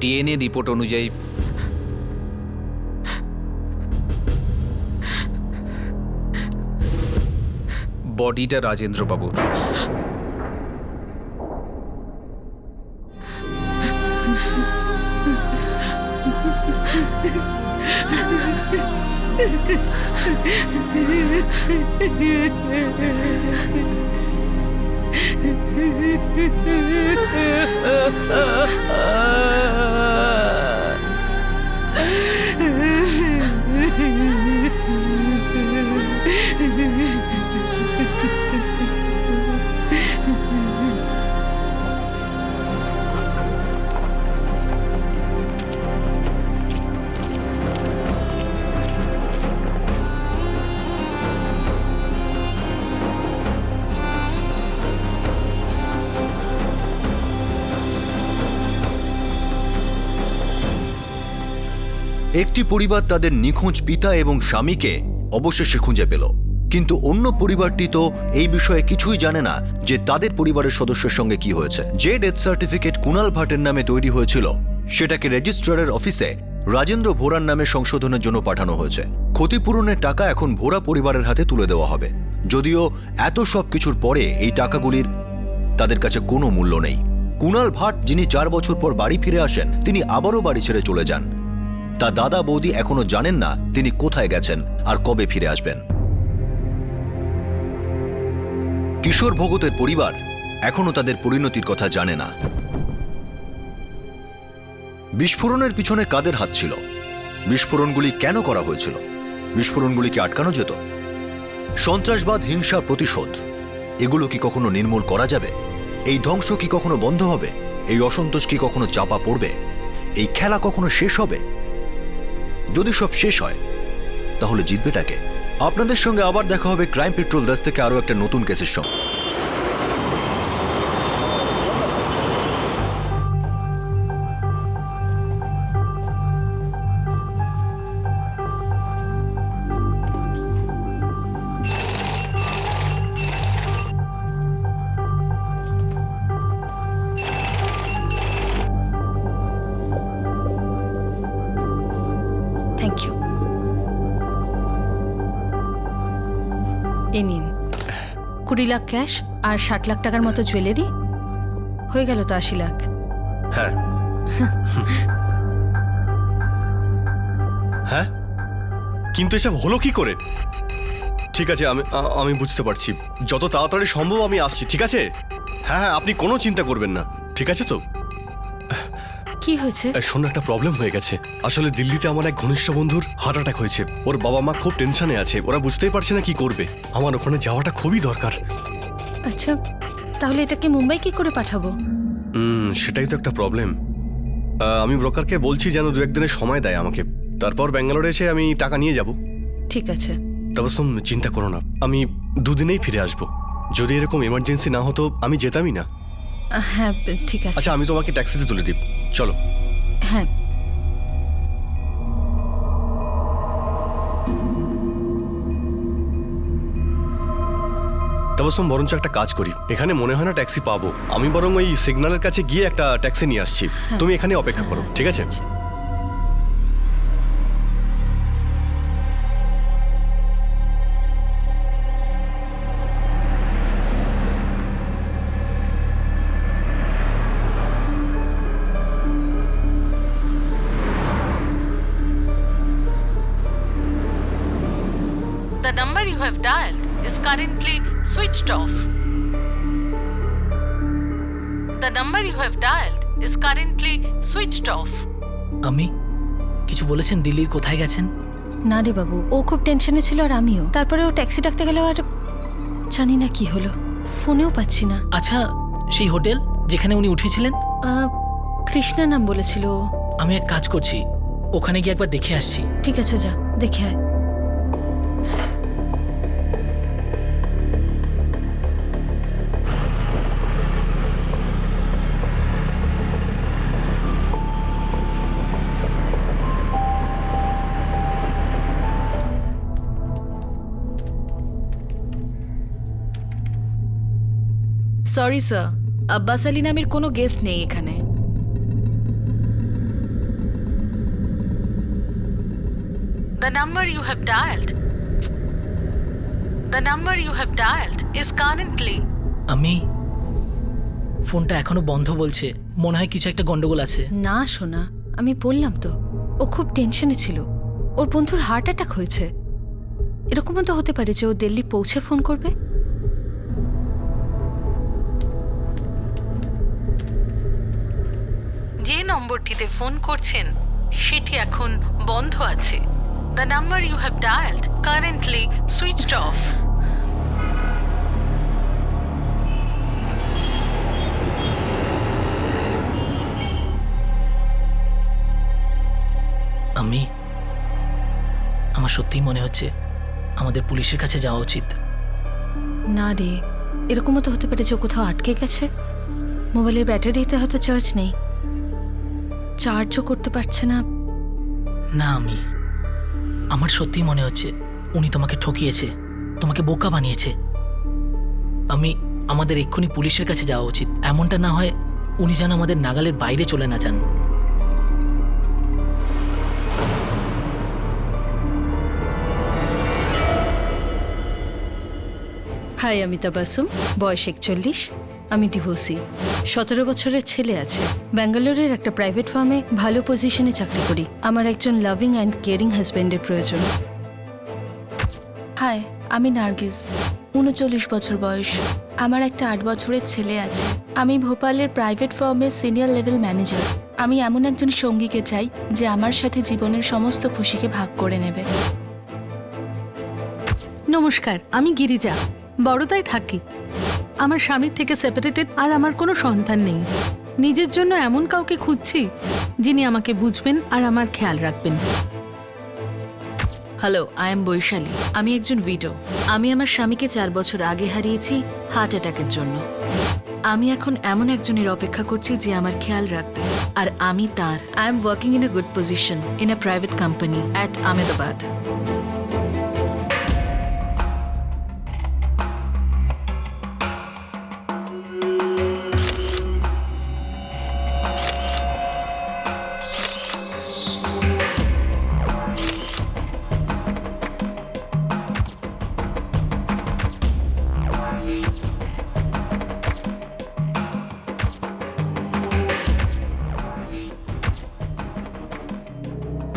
[SPEAKER 12] ডিএনএ রিপোর্ট অনুযায়ী বডিটা রাজেন্দ্র বাবুর।
[SPEAKER 1] একটি পরিবার তাদের নিখোঁজ পিতা এবং স্বামীকে অবশেষে খুঁজে পেল, কিন্তু অন্য পরিবারটি তো এই বিষয়ে কিছুই জানে না যে তাদের পরিবারের সদস্যের সঙ্গে কি হয়েছে। যে ডেথ সার্টিফিকেট কুণাল ভাটের নামে তৈরি হয়েছিল, সেটাকে রেজিস্ট্রারের অফিসে রাজেন্দ্র ভোরার নামে সংশোধনের জন্য পাঠানো হয়েছে। ক্ষতিপূরণের টাকা এখন ভোরা পরিবারের হাতে তুলে দেওয়া হবে, যদিও এত সব কিছুর পরে এই টাকাগুলির তাদের কাছে কোনো মূল্য নেই। কুণাল ভাট, যিনি 4 বছর পর বাড়ি ফিরে আসেন, তিনি আবারও বাড়ি ছেড়ে চলে যান। তা দাদা বৌদি এখনো জানেন না তিনি কোথায় গেছেন আর কবে ফিরে আসবেন। কিশোর ভগতের পরিবার এখনো তাদের পরিণতির কথা জানে না। বিস্ফোরণের পিছনে কাদের হাত ছিল? বিস্ফোরণগুলি কেন করা হয়েছিল? বিস্ফোরণগুলিকে আটকানো যেত? সন্ত্রাসবাদ, হিংসা, প্রতিশোধ, এগুলো কি কখনো নির্মূল করা যাবে? এই ধ্বংস কি কখনো বন্ধ হবে? এই অসন্তোষ কি কখনো চাপা পড়বে? এই খেলা কখনো শেষ হবে? যদি সব শেষ হয়, তাহলে জিতবেটাকে? আপনাদের সঙ্গে আবার দেখা হবে ক্রাইম পেট্রোল 10 থেকে আরো একটা নতুন কেসের সঙ্গে।
[SPEAKER 5] Thank you.
[SPEAKER 9] 20 লাখ ক্যাশ আর 60 লাখ টাকার মতো জুয়েলারি, হয়ে গেল তো 80 লাখ।
[SPEAKER 13] হ্যাঁ হ্যাঁ, কিন্তু এসব হলো কি করে? ঠিক আছে, আমি বুঝতে পারছি, যত তাড়াতাড়ি সম্ভব আমি আসছি, ঠিক আছে? হ্যাঁ হ্যাঁ, আপনি কোনো চিন্তা করবেন না, ঠিক আছে তো?
[SPEAKER 9] কি হয়েছে?
[SPEAKER 13] শোনো, একটা প্রবলেম হয়ে গেছে। আসলে দিল্লিতে আমার এক ঘনিষ্ঠ বন্ধুর হার্ট অ্যাটাক হয়েছে। ওর বাবা মা খুব টেনশনে আছে, ওরা বুঝতেই পারছে না কি করবে। আমার ওখানে যাওয়াটা খুবই দরকার।
[SPEAKER 9] আচ্ছা, তাহলে এটাকে মুম্বাই কি করে পাঠাবো?
[SPEAKER 13] সেটাই তো একটা প্রবলেম। আমি ব্রোকারকে বলছি যেন 2-1 দিনের সময় দেয় আমাকে, তারপর ব্যাঙ্গালোরে এসে আমি টাকা নিয়ে যাব।
[SPEAKER 9] ঠিক আছে।
[SPEAKER 13] তাবসুম, চিন্তা করো না, আমি 2 দিনেই ফিরে আসব। যদি এরকম এমার্জেন্সি না হতো আমি যেতামই না।
[SPEAKER 9] হ্যাঁ ঠিক আছে।
[SPEAKER 13] আচ্ছা, আমি তোমাকে ট্যাক্সিতে তুলে দিই, চলো।
[SPEAKER 9] হ্যাঁ।
[SPEAKER 13] তাবসুম, বরঞ্চ একটা কাজ করি, এখানে মনে হয় না ট্যাক্সি পাবো। আমি বরং ওই সিগন্যালের কাছে গিয়ে একটা ট্যাক্সি নিয়ে আসছি, তুমি এখানে অপেক্ষা করো, ঠিক আছে?
[SPEAKER 14] The number you have dialed is currently switched off. The number you have dialed is currently switched off.
[SPEAKER 4] আমি কিছু বলেছেন দিল্লির কোথায় গেছেন?
[SPEAKER 9] না রে বাবু, ও খুব টেনশনে ছিল আর আমিও। তারপরে ও ট্যাক্সি ডাকতে গেল আর জানি না কি হলো, ফোনেও পাচ্ছি না।
[SPEAKER 4] আচ্ছা, সেই হোটেল যেখানে উনি উঠেছিলেন?
[SPEAKER 9] কৃষ্ণা নাম বলেছিল।
[SPEAKER 4] আমি এক কাজ করছি, ওখানে গিয়ে একবার দেখে আসছি।
[SPEAKER 9] ঠিক আছে, যা দেখে আয়। সরি স্যার, আব্বাস আলী নামের কোনো গেস্ট নেই এখানে।
[SPEAKER 14] The number you have dialed. The number you have dialed is currently.
[SPEAKER 4] আমি ফোনটা এখনো বন্ধ বলছে, মনে হয় কিছু একটা গন্ডগোল আছে।
[SPEAKER 9] না শোনা, আমি বললাম তো, ও খুব টেনশনে ছিল। ওর বন্ধুর হার্ট অ্যাটাক হয়েছে। এরকমও তো হতে পারে যে ও দিল্লি পৌঁছে ফোন করবে।
[SPEAKER 14] যে নম্বরটিতে ফোন করছেন সেটি এখন বন্ধ আছে। The number you have dialed currently switched off.
[SPEAKER 4] আমার সত্যিই মনে হচ্ছে আমাদের পুলিশের কাছে যাওয়া উচিত।
[SPEAKER 9] না রে, এরকমও তো হতে পারে যে ও কোথাও আটকে গেছে। মোবাইলের ব্যাটারিতে হয়তো চার্জ নেই, চার্জও করতে পারছে না।
[SPEAKER 4] না, আমার সত্যিই মনে হচ্ছে উনি তোমাকে ঠকিয়েছে, তোমাকে বোকা বানিয়েছে। আমাদের এক্ষুনি পুলিশের কাছে যাওয়া উচিত। এমনটা না হয় উনি যেন আমাদের নাগালের বাইরে চলে না যান।
[SPEAKER 9] হাই, আমি তাবাসুম, বয়স 41, আমি ডিভোর্সি। 17 বছরের ছেলে আছে। ব্যাঙ্গালোরের একটা প্রাইভেট ফার্মে ভালো পজিশনে চাকরি করি। আমার একজন লাভিং অ্যান্ড কেয়ারিং হাজব্যান্ডের প্রয়োজন।
[SPEAKER 15] হাই, আমি নার্গিস, 39 বছর বয়স। আমার একটা 8 বছরের ছেলে আছে। আমি ভোপালের প্রাইভেট ফার্মের সিনিয়র লেভেল ম্যানেজার। আমি এমন একজন সঙ্গীকে চাই যে আমার সাথে জীবনের সমস্ত খুশিকে ভাগ করে নেবে।
[SPEAKER 16] নমস্কার, আমি গিরিজা, বড়দায় থাকি। আমার স্বামীর থেকে সেপারেটেড আর আমার কোনো সন্তান নেই। নিজের জন্য এমন কাউকে খুঁজছি যিনি আমাকে বুঝবেন আর আমার খেয়াল রাখবেন।
[SPEAKER 9] Hello, I am Baishali. আমি একজন উইডো। আমি আমার স্বামীকে 4 বছর আগে হারিয়েছি হার্ট অ্যাটাকের জন্য। আমি এখন এমন একজনের অপেক্ষা করছি যে আমার খেয়াল রাখবে, আর আমি তার। I am working in a good position in a private company at Ahmedabad.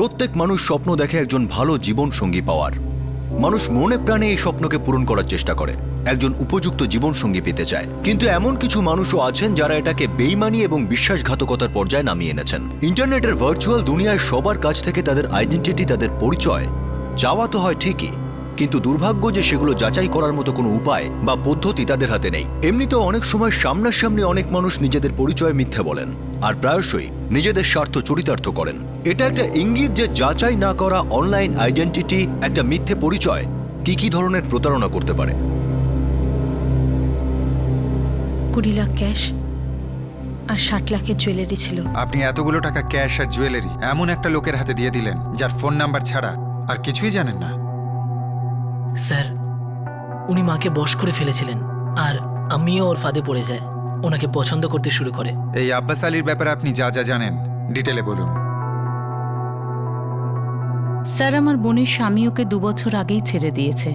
[SPEAKER 1] প্রত্যেক মানুষ স্বপ্ন দেখে একজন ভালো জীবন সঙ্গী পাওয়ার। মানুষ মনে প্রাণে এই স্বপ্নকে পূরণ করার চেষ্টা করে, একজন উপযুক্ত জীবন সঙ্গী পেতে চায়। কিন্তু এমন কিছু মানুষও আছেন যারা এটাকে বেইমানি এবং বিশ্বাসঘাতকতার পর্যায়ে নামিয়ে এনেছেন। ইন্টারনেটের ভার্চুয়াল দুনিয়ায় সবার কাছ থেকে তাদের আইডেন্টিটি, তাদের পরিচয় চাওয়া তো হয় ঠিকই, কিন্তু দুর্ভাগ্য যে সেগুলো যাচাই করার মতো কোনো উপায় বা পদ্ধতি তাদের হাতে নেই। এমনিতেও অনেক সময় সামনাসামনি অনেক মানুষ নিজেদের পরিচয় মিথ্যে বলেন আর প্রায়শই নিজেদের স্বার্থ চরিতার্থ করেন। এটা একটা ইঙ্গিত যে যাচাই না করা অনলাইন আইডেন্টিটি, একটা মিথ্যে পরিচয় কি ধরনের প্রতারণা করতে পারে।
[SPEAKER 5] 20 লাখ ক্যাশ আর 60 লাখের জুয়েলারি ছিল।
[SPEAKER 7] আপনি এতগুলো টাকা ক্যাশ আর জুয়েলারি এমন একটা লোকের হাতে দিয়ে দিলেন যার ফোন নাম্বার ছাড়া আর কিছুই জানেন না।
[SPEAKER 4] স্যার, উনি মাকে বশ করে ফেলেছিলেন আর আমিও ওর ফাঁদে পড়ে যায়, ওনাকে পছন্দ করতে শুরু করে।
[SPEAKER 7] এই আব্বাস আলীর ব্যাপারে আপনি যা যা জানেন ডিটেলে বলুন।
[SPEAKER 2] স্যার, আমার বোনের স্বামী ওকে 2 বছর আগেই ছেড়ে দিয়েছে।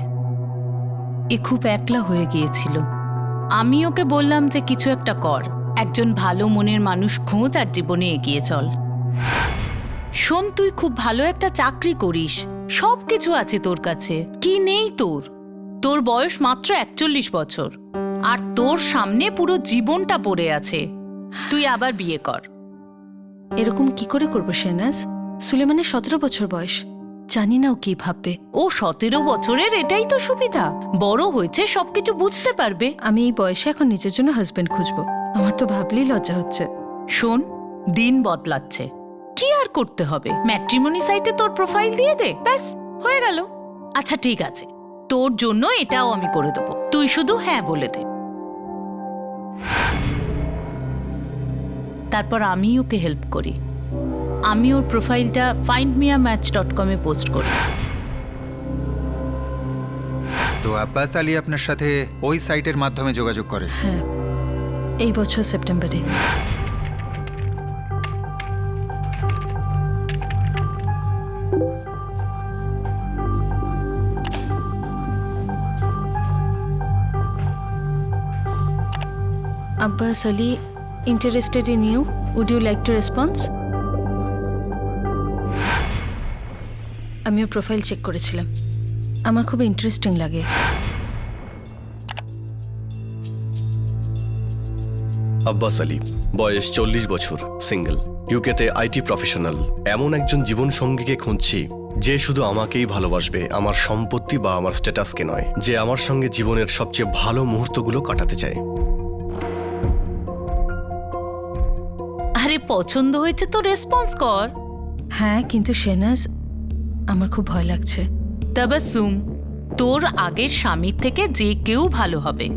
[SPEAKER 2] এ খুব একলা হয়ে গিয়েছিল। আমি ওকে বললাম যে কিছু একটা কর, একজন ভালো মনের মানুষ খোঁজ আর জীবনে এগিয়ে চল। শোন, তুই খুব ভালো একটা চাকরি করিস, সব কিছু আছে তোর কাছে, কি নেই তোর? তোর বয়স মাত্র 41 বছর আর তোর সামনে পুরো জীবনটা পড়ে আছে। তুই আবার বিয়ে কর।
[SPEAKER 5] এরকম কি করে করবো শেহনাজ? সুলেমানের 17 বছর বয়স, জানি না ও কি ভাববে।
[SPEAKER 2] ও 17 বছরের, এটাই তো সুবিধা, বড় হয়েছে, সবকিছু বুঝতে পারবে।
[SPEAKER 5] আমি এই বয়সে এখন নিজের জন্য হাজবেন্ড খুঁজবো, আমার তো ভাবলেই লজ্জা হচ্ছে।
[SPEAKER 2] শোন, দিন বদলাচ্ছে, কি আর করতে হবে? ম্যাট্রিমনি সাইটে তোর প্রোফাইল দিয়ে দে, ব্যাস হয়ে গেল। আচ্ছা ঠিক আছে, তোর জন্য এটাও আমি করে দেবো, তুই শুধু হ্যাঁ বলে দে। তারপর আমি ওকে হেল্প করি। আমি ওর প্রোফাইলটা findmeamatch.com এ পোস্ট করি।
[SPEAKER 7] তো আব্বাস আলী আপনার সাথে ওই সাইটের মাধ্যমে যোগাযোগ করে?
[SPEAKER 5] হ্যাঁ, এই বছর সেপ্টেম্বরে। Abbas Ali, interested in you. Would you like to respond? আমিও প্রোফাইল চেক করেছিলাম, আমার খুব ইন্টারেস্টিং লাগে।
[SPEAKER 13] আব্বাস আলী, বয়স 40 বছর, সিঙ্গেল, ইউকেতে আইটি প্রফেশনাল। এমন একজন জীবন সঙ্গীকে খুঁজছি যে শুধু আমাকেই ভালোবাসবে, আমার সম্পত্তি বা আমার স্ট্যাটাসকে নয়, যে আমার সঙ্গে জীবনের সবচেয়ে ভালো মুহূর্তগুলো কাটাতে চায়।
[SPEAKER 2] আরে পছন্দ হয়েছে তো রেসপন্স কর।
[SPEAKER 5] হ্যাঁ, কিন্তু শেহনাজ, আমার খুব ভয় লাগছে।
[SPEAKER 2] তাবাসসুম, তোর আগের স্বামীর থেকে যে কেউ ভালো হবে।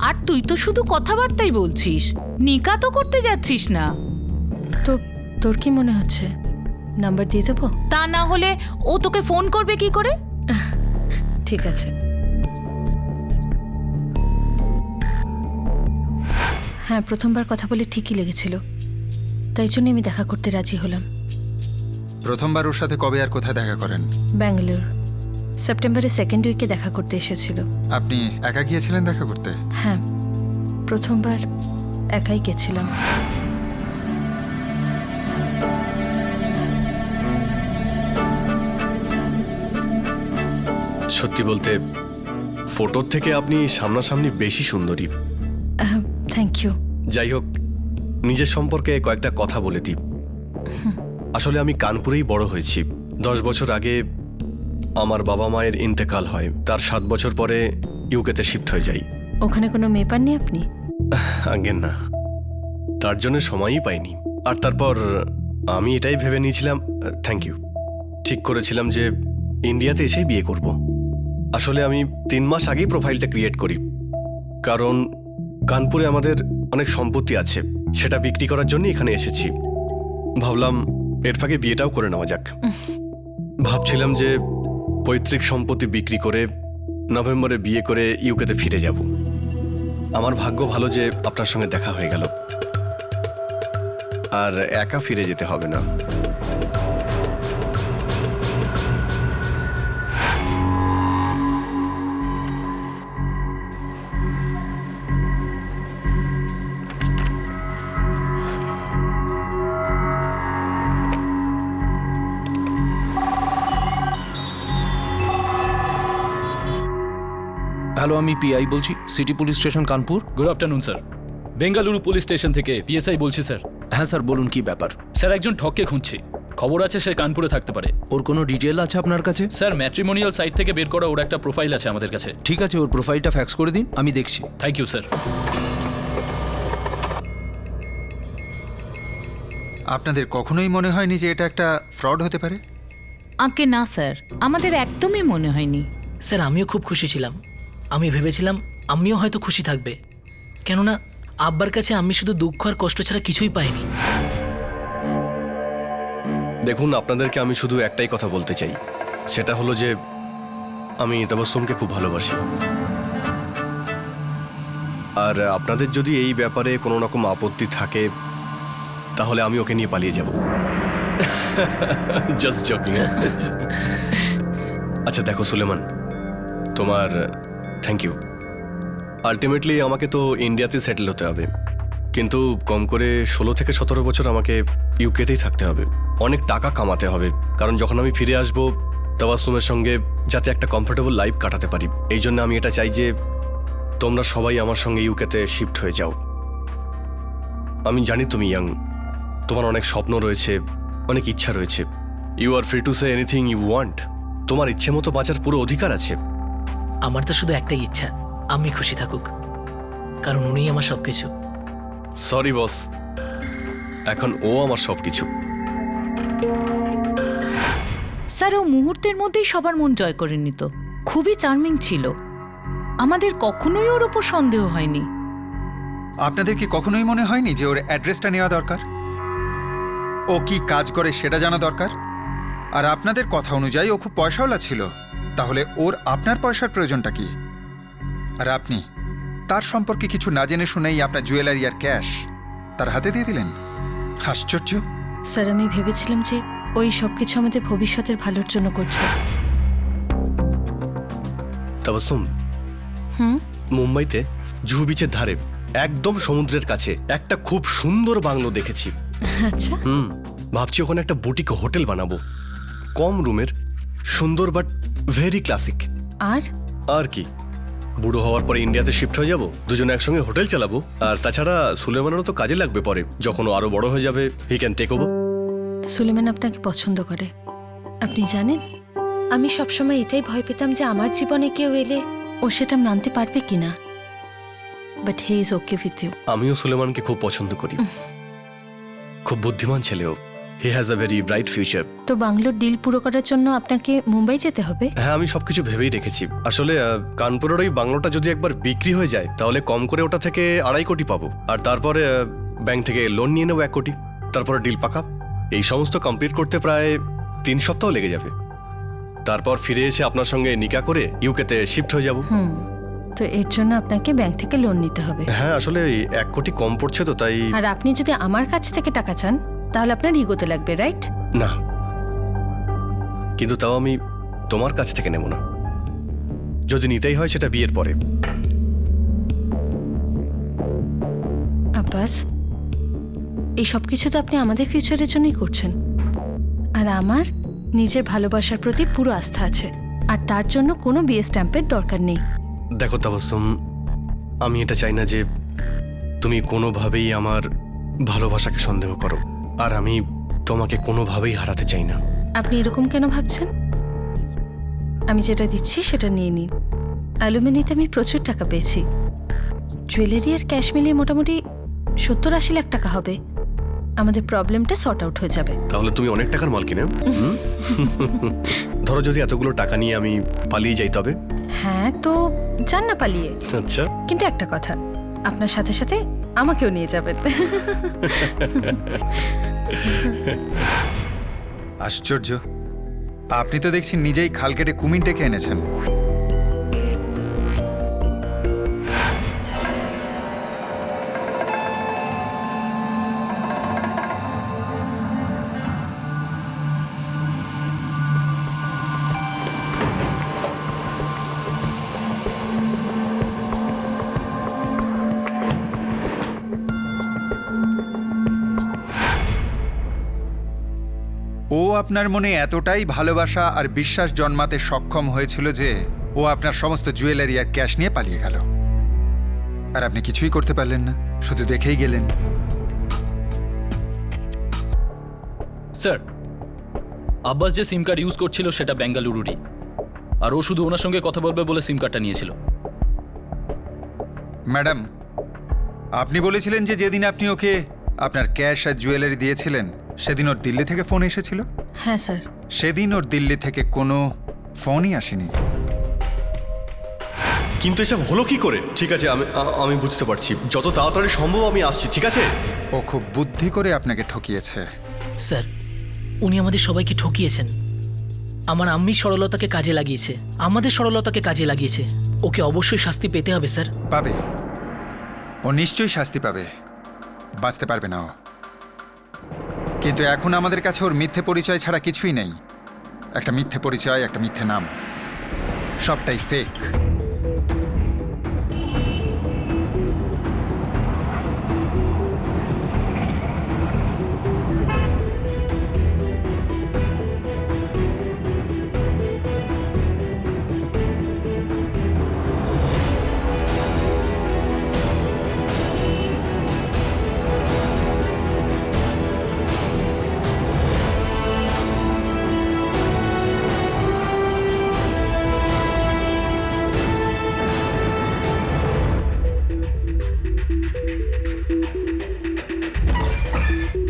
[SPEAKER 2] আর তুই তো শুধু কথাবার্তাই বলছিস, নিকা তো করতে যাচ্ছিস না।
[SPEAKER 5] তো তোর কি মনে হচ্ছে নাম্বার দিয়ে দেবো?
[SPEAKER 2] তা না হলে ও তোকে ফোন করবে কি করে?
[SPEAKER 5] ঠিক আছে। হ্যাঁ, প্রথমবার কথা বলে ঠিকই লেগেছিল, তাই জন্য আমি দেখা করতে রাজি হলাম।
[SPEAKER 7] প্রথমবার ওর সাথে কবে আর কোথায় দেখা করেন?
[SPEAKER 5] ব্যাঙ্গালোর, সেপ্টেম্বরের 2nd উইকে দেখা করতে এসেছিল।
[SPEAKER 7] আপনি একা গিয়েছিলেন দেখা করতে?
[SPEAKER 5] হ্যাঁ, প্রথমবার একাই গেছিলাম।
[SPEAKER 13] সত্যি বলতে ফটোর থেকে আপনি সামনাসামনি বেশি সুন্দরী।
[SPEAKER 5] Thank you.
[SPEAKER 13] যাই হোক, নিজের সম্পর্কে কয়েকটা কথা বলে দিই। আসলে আমি কানপুরেই বড় হয়েছি। 10 বছর আগে আমার বাবা মায়ের ইন্তেকাল হয়, তার 7 বছর পরে ইউকেতে শিফট হয়ে যাই।
[SPEAKER 5] ওখানে কোনো মেয়ে পাননি আপনি?
[SPEAKER 13] আজ্ঞে না, তার জন্য সময়ই পাইনি। আর তারপর আমি এটাই ভেবে নিয়েছিলাম, থ্যাংক ইউ, ঠিক করেছিলাম যে ইন্ডিয়াতে এসেই বিয়ে করব। আসলে আমি 3 মাস আগেই প্রোফাইলটা ক্রিয়েট করি, কারণ কানপুরে আমাদের অনেক সম্পত্তি আছে, সেটা বিক্রি করার জন্য এখানে এসেছি। ভাবলাম এর ফাঁকে বিয়েটাও করে নেওয়া যাক। ভাবছিলাম যে পৈতৃক সম্পত্তি বিক্রি করে নভেম্বরে বিয়ে করে ইউকেতে ফিরে যাব। আমার ভাগ্য ভালো যে আপনার সঙ্গে দেখা হয়ে গেল, আর একা ফিরে যেতে হবে না।
[SPEAKER 6] হ্যালো, আমি পিআই বলছি, city police station Kanpur.
[SPEAKER 17] Good afternoon sir, Bengaluru police station থেকে পিএসআই বলছি স্যার।
[SPEAKER 6] হ্যাঁ স্যার, বলুন কি ব্যাপার?
[SPEAKER 17] স্যার একজন ঠককে খুঁজছি, খবর আছে সে কানপুরে থাকতে পারে।
[SPEAKER 6] ওর কোনো ডিটেল আছে আপনার কাছে?
[SPEAKER 17] স্যার ম্যাট্রিমোনিয়াল সাইট থেকে বের করা ওর একটা প্রোফাইল আছে আমাদের কাছে।
[SPEAKER 6] ঠিক আছে, ওর প্রোফাইলটা ফ্যাক্স করে দিন, আমি দেখছি।
[SPEAKER 17] Thank you sir.
[SPEAKER 7] আপনাদের কখনোই মনে হয়নি যে এটা একটা ফ্রড হতে পারে?
[SPEAKER 2] আঁকে না স্যার, আমাদের একদমই মনে হয়নি।
[SPEAKER 4] স্যার আমিও খুব খুশি ছিলাম। আমি ভেবেছিলাম আমিও হয়তো খুশি থাকবে, কেননা আব্বার কাছে আমি শুধু দুঃখ আর কষ্ট ছাড়া কিছুই পাইনি।
[SPEAKER 13] দেখুন, আপনাদেরকে আমি শুধু একটাই কথা বলতে চাই, সেটা হলো যে আমি তাবাসসুমকে খুব ভালোবাসি। আর আপনাদের যদি এই ব্যাপারে কোনো রকম আপত্তি থাকে তাহলে আমি ওকে নিয়ে পালিয়ে যাব। Just joking. আচ্ছা দেখো সুলেমান, তোমার থ্যাংক ইউ। আলটিমেটলি আমাকে তো ইন্ডিয়াতে সেটেল হতে হবে, কিন্তু কম করে 16 থেকে 17 বছর আমাকে ইউকেতেই থাকতে হবে। অনেক টাকা কামাতে হবে, কারণ যখন আমি ফিরে আসবো তাবাসসুমের সঙ্গে যাতে একটা কমফোর্টেবল লাইফ কাটাতে পারি। এই জন্য আমি এটা চাই যে তোমরা সবাই আমার সঙ্গে ইউকেতে শিফট হয়ে যাও। আমি জানি তুমি ইয়াং, তোমার অনেক স্বপ্ন রয়েছে, অনেক ইচ্ছা রয়েছে। You are free to say anything you want. তোমার ইচ্ছে মতো বাঁচার পুরো অধিকার আছে।
[SPEAKER 4] আমার তো শুধু একটাই ইচ্ছা, আমি খুশি থাকুক, কারণ উনিই আমার সবকিছু।
[SPEAKER 13] সরি বস, এখন ও আমার সবকিছু।
[SPEAKER 2] স্যার ও মুহূর্তের মধ্যেই সবার মন জয় করে নিত, খুবই চার্মিং ছিল, আমাদের কখনোই ওর উপর সন্দেহ হয়নি।
[SPEAKER 7] আপনাদের কি কখনোই মনে হয়নি যে ওর অ্যাড্রেসটা নেওয়া দরকার, ও কি কাজ করে সেটা জানা দরকার? আর আপনাদের কথা অনুযায়ী ও খুব পয়সাওয়ালা ছিল, তাহলে ওর আপনার পয়সার প্রয়োজনটা কি? আর আপনি তার সম্পর্কে কিছু না জেনে শুনেই আপনার জুয়েলারি আর ক্যাশ তার হাতে দিয়ে দিলেন। আশ্চর্য।
[SPEAKER 15] স্যার আমি ভেবেছিলাম যে ওই সব কিছু আমাদের ভবিষ্যতের ভালোর জন্য করছে।
[SPEAKER 13] তাবাসসুম, মুম্বাইতে জুহু বিচের ধারে একদম সমুদ্রের কাছে একটা খুব সুন্দর বাংলো দেখেছি।
[SPEAKER 15] আচ্ছা।
[SPEAKER 13] ভাবছি ওখানে একটা বুটিক হোটেল বানাবো, কম রুমের, সুন্দর বাট ভেরি ক্লাসিক। আর কি, বুড়ো হওয়ার পরে ইন্ডিয়াতে শিফট হয়ে যাব, দুজনে একসঙ্গে হোটেল চালাবো। আর তাছাড়া সুলেমানেরও তো কাজে লাগবে পরে, যখন ও আরো বড় হয়ে যাবে, he can take over.
[SPEAKER 15] Suleman আপনাকে পছন্দ করে, আপনি জানেন। আমি সবসময় এটাই ভয় পেতাম যে আমার জীবনে কেউ এলে ও সেটা মানতে পারবে কিনা, but he is okay with you.
[SPEAKER 13] আমিও সুলেমানকে খুব পছন্দ করি, খুব বুদ্ধিমান ছেলেও। He has a very bright future.
[SPEAKER 15] তো বাংলোর ডিল পুরো করার জন্য আপনাকে মুম্বাই যেতে হবে?
[SPEAKER 13] হ্যাঁ, আমি সবকিছু ভেবেই রেখেছি। আসলে কানপুরের ওই বাংলোটা যদি একবার বিক্রি হয়ে যায় তাহলে কম করে ওটা থেকে 2.5 কোটি পাবো, আর তারপরে ব্যাংক থেকে লোন নিয়ে নেবো 1 কোটি, তারপরে ডিল পাকা। এই সমস্ত কমপ্লিট করতে প্রায় 3 সপ্তাহ লেগে যাবে। তারপর ফিরে এসে আপনার সঙ্গে নিকা করে ইউকেতে শিফট হয়ে যাব।
[SPEAKER 15] তো এর জন্য আপনাকে ব্যাংক থেকে লোন নিতে হবে।
[SPEAKER 13] হ্যাঁ, আসলে 1 কোটি কম পড়ছে তো, তাই।
[SPEAKER 15] আর আপনি যদি আমার কাছ থেকে টাকা চান তাহলে আপনার ইগোতে লাগবে, রাইট?
[SPEAKER 13] না, কিন্তু তাও আমি তোমার কাছ থেকে নেব না, যদি নিতেই হয় সেটা বিয়ের পরে।
[SPEAKER 15] আব্বাস, এই সব কিছু তো আপনি আমাদের ফিউচারের জন্যই করছেন, আর আমার নিজের ভালোবাসার প্রতি পুরো আস্থা আছে, আর তার জন্য কোনো বিয়ে স্ট্যাম্পের দরকার নেই।
[SPEAKER 13] দেখো তাবাসসুম, আমি এটা চাই না যে তুমি কোনোভাবেই আমার ভালোবাসাকে সন্দেহ করো, আর আমি তোমাকে কোনোভাবেই হারাতে চাই না।
[SPEAKER 15] আপনি এরকম কেন ভাবছেন? আমি যেটা দিচ্ছি সেটা নিয়ে নিন। অ্যালুমিনিতে আমি প্রচুর টাকা পেয়েছি, জুয়েলারি আর ক্যাশ মিলিয়ে মোটামুটি 70-80 লাখ টাকা হবে। আমাদের প্রবলেমটা সর্ট আউট হয়ে যাবে।
[SPEAKER 13] তাহলে তুমি অনেক টাকার মাল কিনে ধরো যদি এতগুলো টাকা নিয়ে আমি পালিয়ে যাই তবে?
[SPEAKER 15] হ্যাঁ, তো যান না পালিয়ে।
[SPEAKER 13] আচ্ছা,
[SPEAKER 15] কিন্তু একটা কথা, আপনার সাথে সাথে আমাকেও নিয়ে যাবেন।
[SPEAKER 7] আশ্চর্য, আপনি তো দেখছি নিজেই খাল কেটে কুমির ডেকে এনেছেন। ও আপনার মনে এতটাই ভালোবাসা আর বিশ্বাস জন্মাতে সক্ষম হয়েছিল যে ও আপনার সমস্ত জুয়েলারি আর ক্যাশ নিয়ে পালিয়ে গেল, আর আপনি কিছুই করতে পারলেন না, শুধু দেখেই গেলেন।
[SPEAKER 17] স্যার, আব্বাস যে সিম কার্ড ইউজ করছিল সেটা বেঙ্গালুরুরই, আর ও শুধু ওনার সঙ্গে কথা বলবে বলে সিম কার্ডটা নিয়েছিল।
[SPEAKER 7] ম্যাডাম, আপনি বলেছিলেন যে যেদিন আপনি ওকে আপনার ক্যাশ আর জুয়েলারি দিয়েছিলেন সেদিন ওর দিল্লি থেকে ফোন এসেছিল।
[SPEAKER 9] হ্যাঁ স্যার।
[SPEAKER 7] সেদিন ওর দিল্লি থেকে কোনো ফোনই আসেনি।
[SPEAKER 13] কিন্তু এসব হলো কি করে? ঠিক আছে, আমি বুঝতে পারছি, যত তাড়াতাড়ি সম্ভব আমি আসছি, ঠিক আছে?
[SPEAKER 7] ও খুব বুদ্ধি করে আপনাকে ঠকিয়েছে।
[SPEAKER 4] স্যার, উনি আমাদের সবাইকে ঠকিয়েছেন। আমার আম্মি সরলতাকে কাজে লাগিয়েছে, আমাদের সরলতাকে কাজে লাগিয়েছে। ওকে অবশ্যই শাস্তি পেতে হবে স্যার।
[SPEAKER 7] পাবে, ও নিশ্চয়ই শাস্তি পাবে, বাঁচতে পারবে না ও। কিন্তু এখন আমাদের কাছে ওর মিথ্যে পরিচয় ছাড়া কিছুই নেই। একটা মিথ্যে পরিচয়, একটা মিথ্যে নাম, সবটাই ফেক।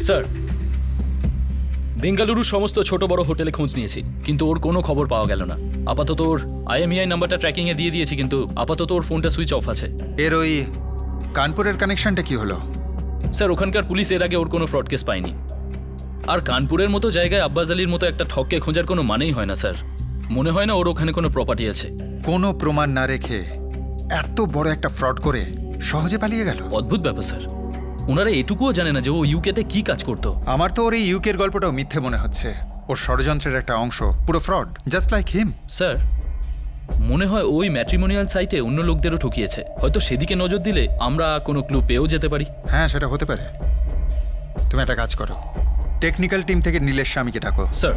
[SPEAKER 17] স্যার, বেঙ্গালুরুর সমস্ত ছোট বড় হোটেলে খোঁজ নিয়েছি, কিন্তু ওর কোনো খবর পাওয়া গেল না। আপাতত ওর IMEI নাম্বারটা ট্র্যাকিংয়ে দিয়ে দিয়েছি, কিন্তু আপাতত ওর ফোনটা সুইচ অফ আছে।
[SPEAKER 7] এর ওই কানপুরের কানেকশনটা কি হলো?
[SPEAKER 17] স্যার, ওখানকার পুলিশ এর আগে ওর কোনো ফ্রড কেস পায়নি। আর কানপুরের মতো জায়গায় আব্বাস আলীর মতো একটা ঠককে খোঁজার কোনো মানেই হয় না স্যার। মনে হয় না ওর ওখানে কোনো প্রপার্টি আছে।
[SPEAKER 7] কোনো প্রমাণ না রেখে এত বড় একটা ফ্রড করে সহজে পালিয়ে গেল।
[SPEAKER 17] অদ্ভুত ব্যাপার স্যার, ওনারা এটুকুও জানে না যে ও ইউকেতে কি কাজ করতো।
[SPEAKER 7] আমার তো ওর এই ইউকের গল্পটাও মিথ্যে মনে হচ্ছে। ওর ষড়যন্ত্রের একটা অংশ, পুরো fraud, just like him.
[SPEAKER 17] Sir, মনে হয় ওই ম্যাট্রিমোনিয়াল সাইটে অন্য লোকদেরও ঠকিয়েছে। হয়তো সেদিকে নজর দিলে আমরা কোনো ক্লু পেয়েও যেতে পারি।
[SPEAKER 7] হ্যাঁ, সেটা হতে পারে। তুমি একটা কাজ করো, টেকনিক্যাল টিম থেকে নীলেশ স্বামীকে ডাকো।
[SPEAKER 17] স্যার।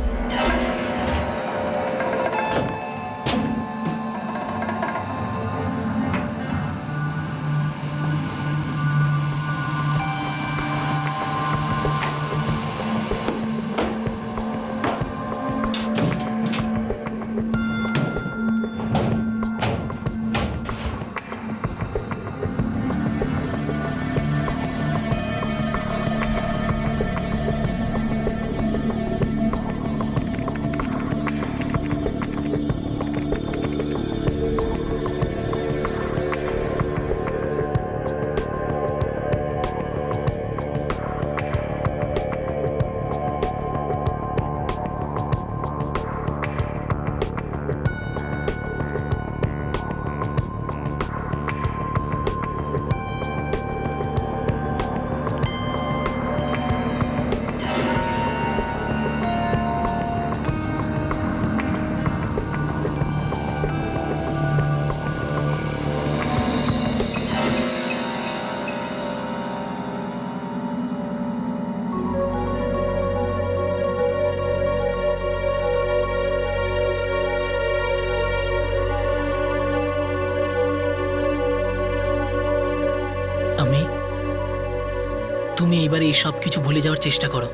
[SPEAKER 4] তুমি এবারে এই সব কিছু ভুলে যাওয়ার চেষ্টা করো।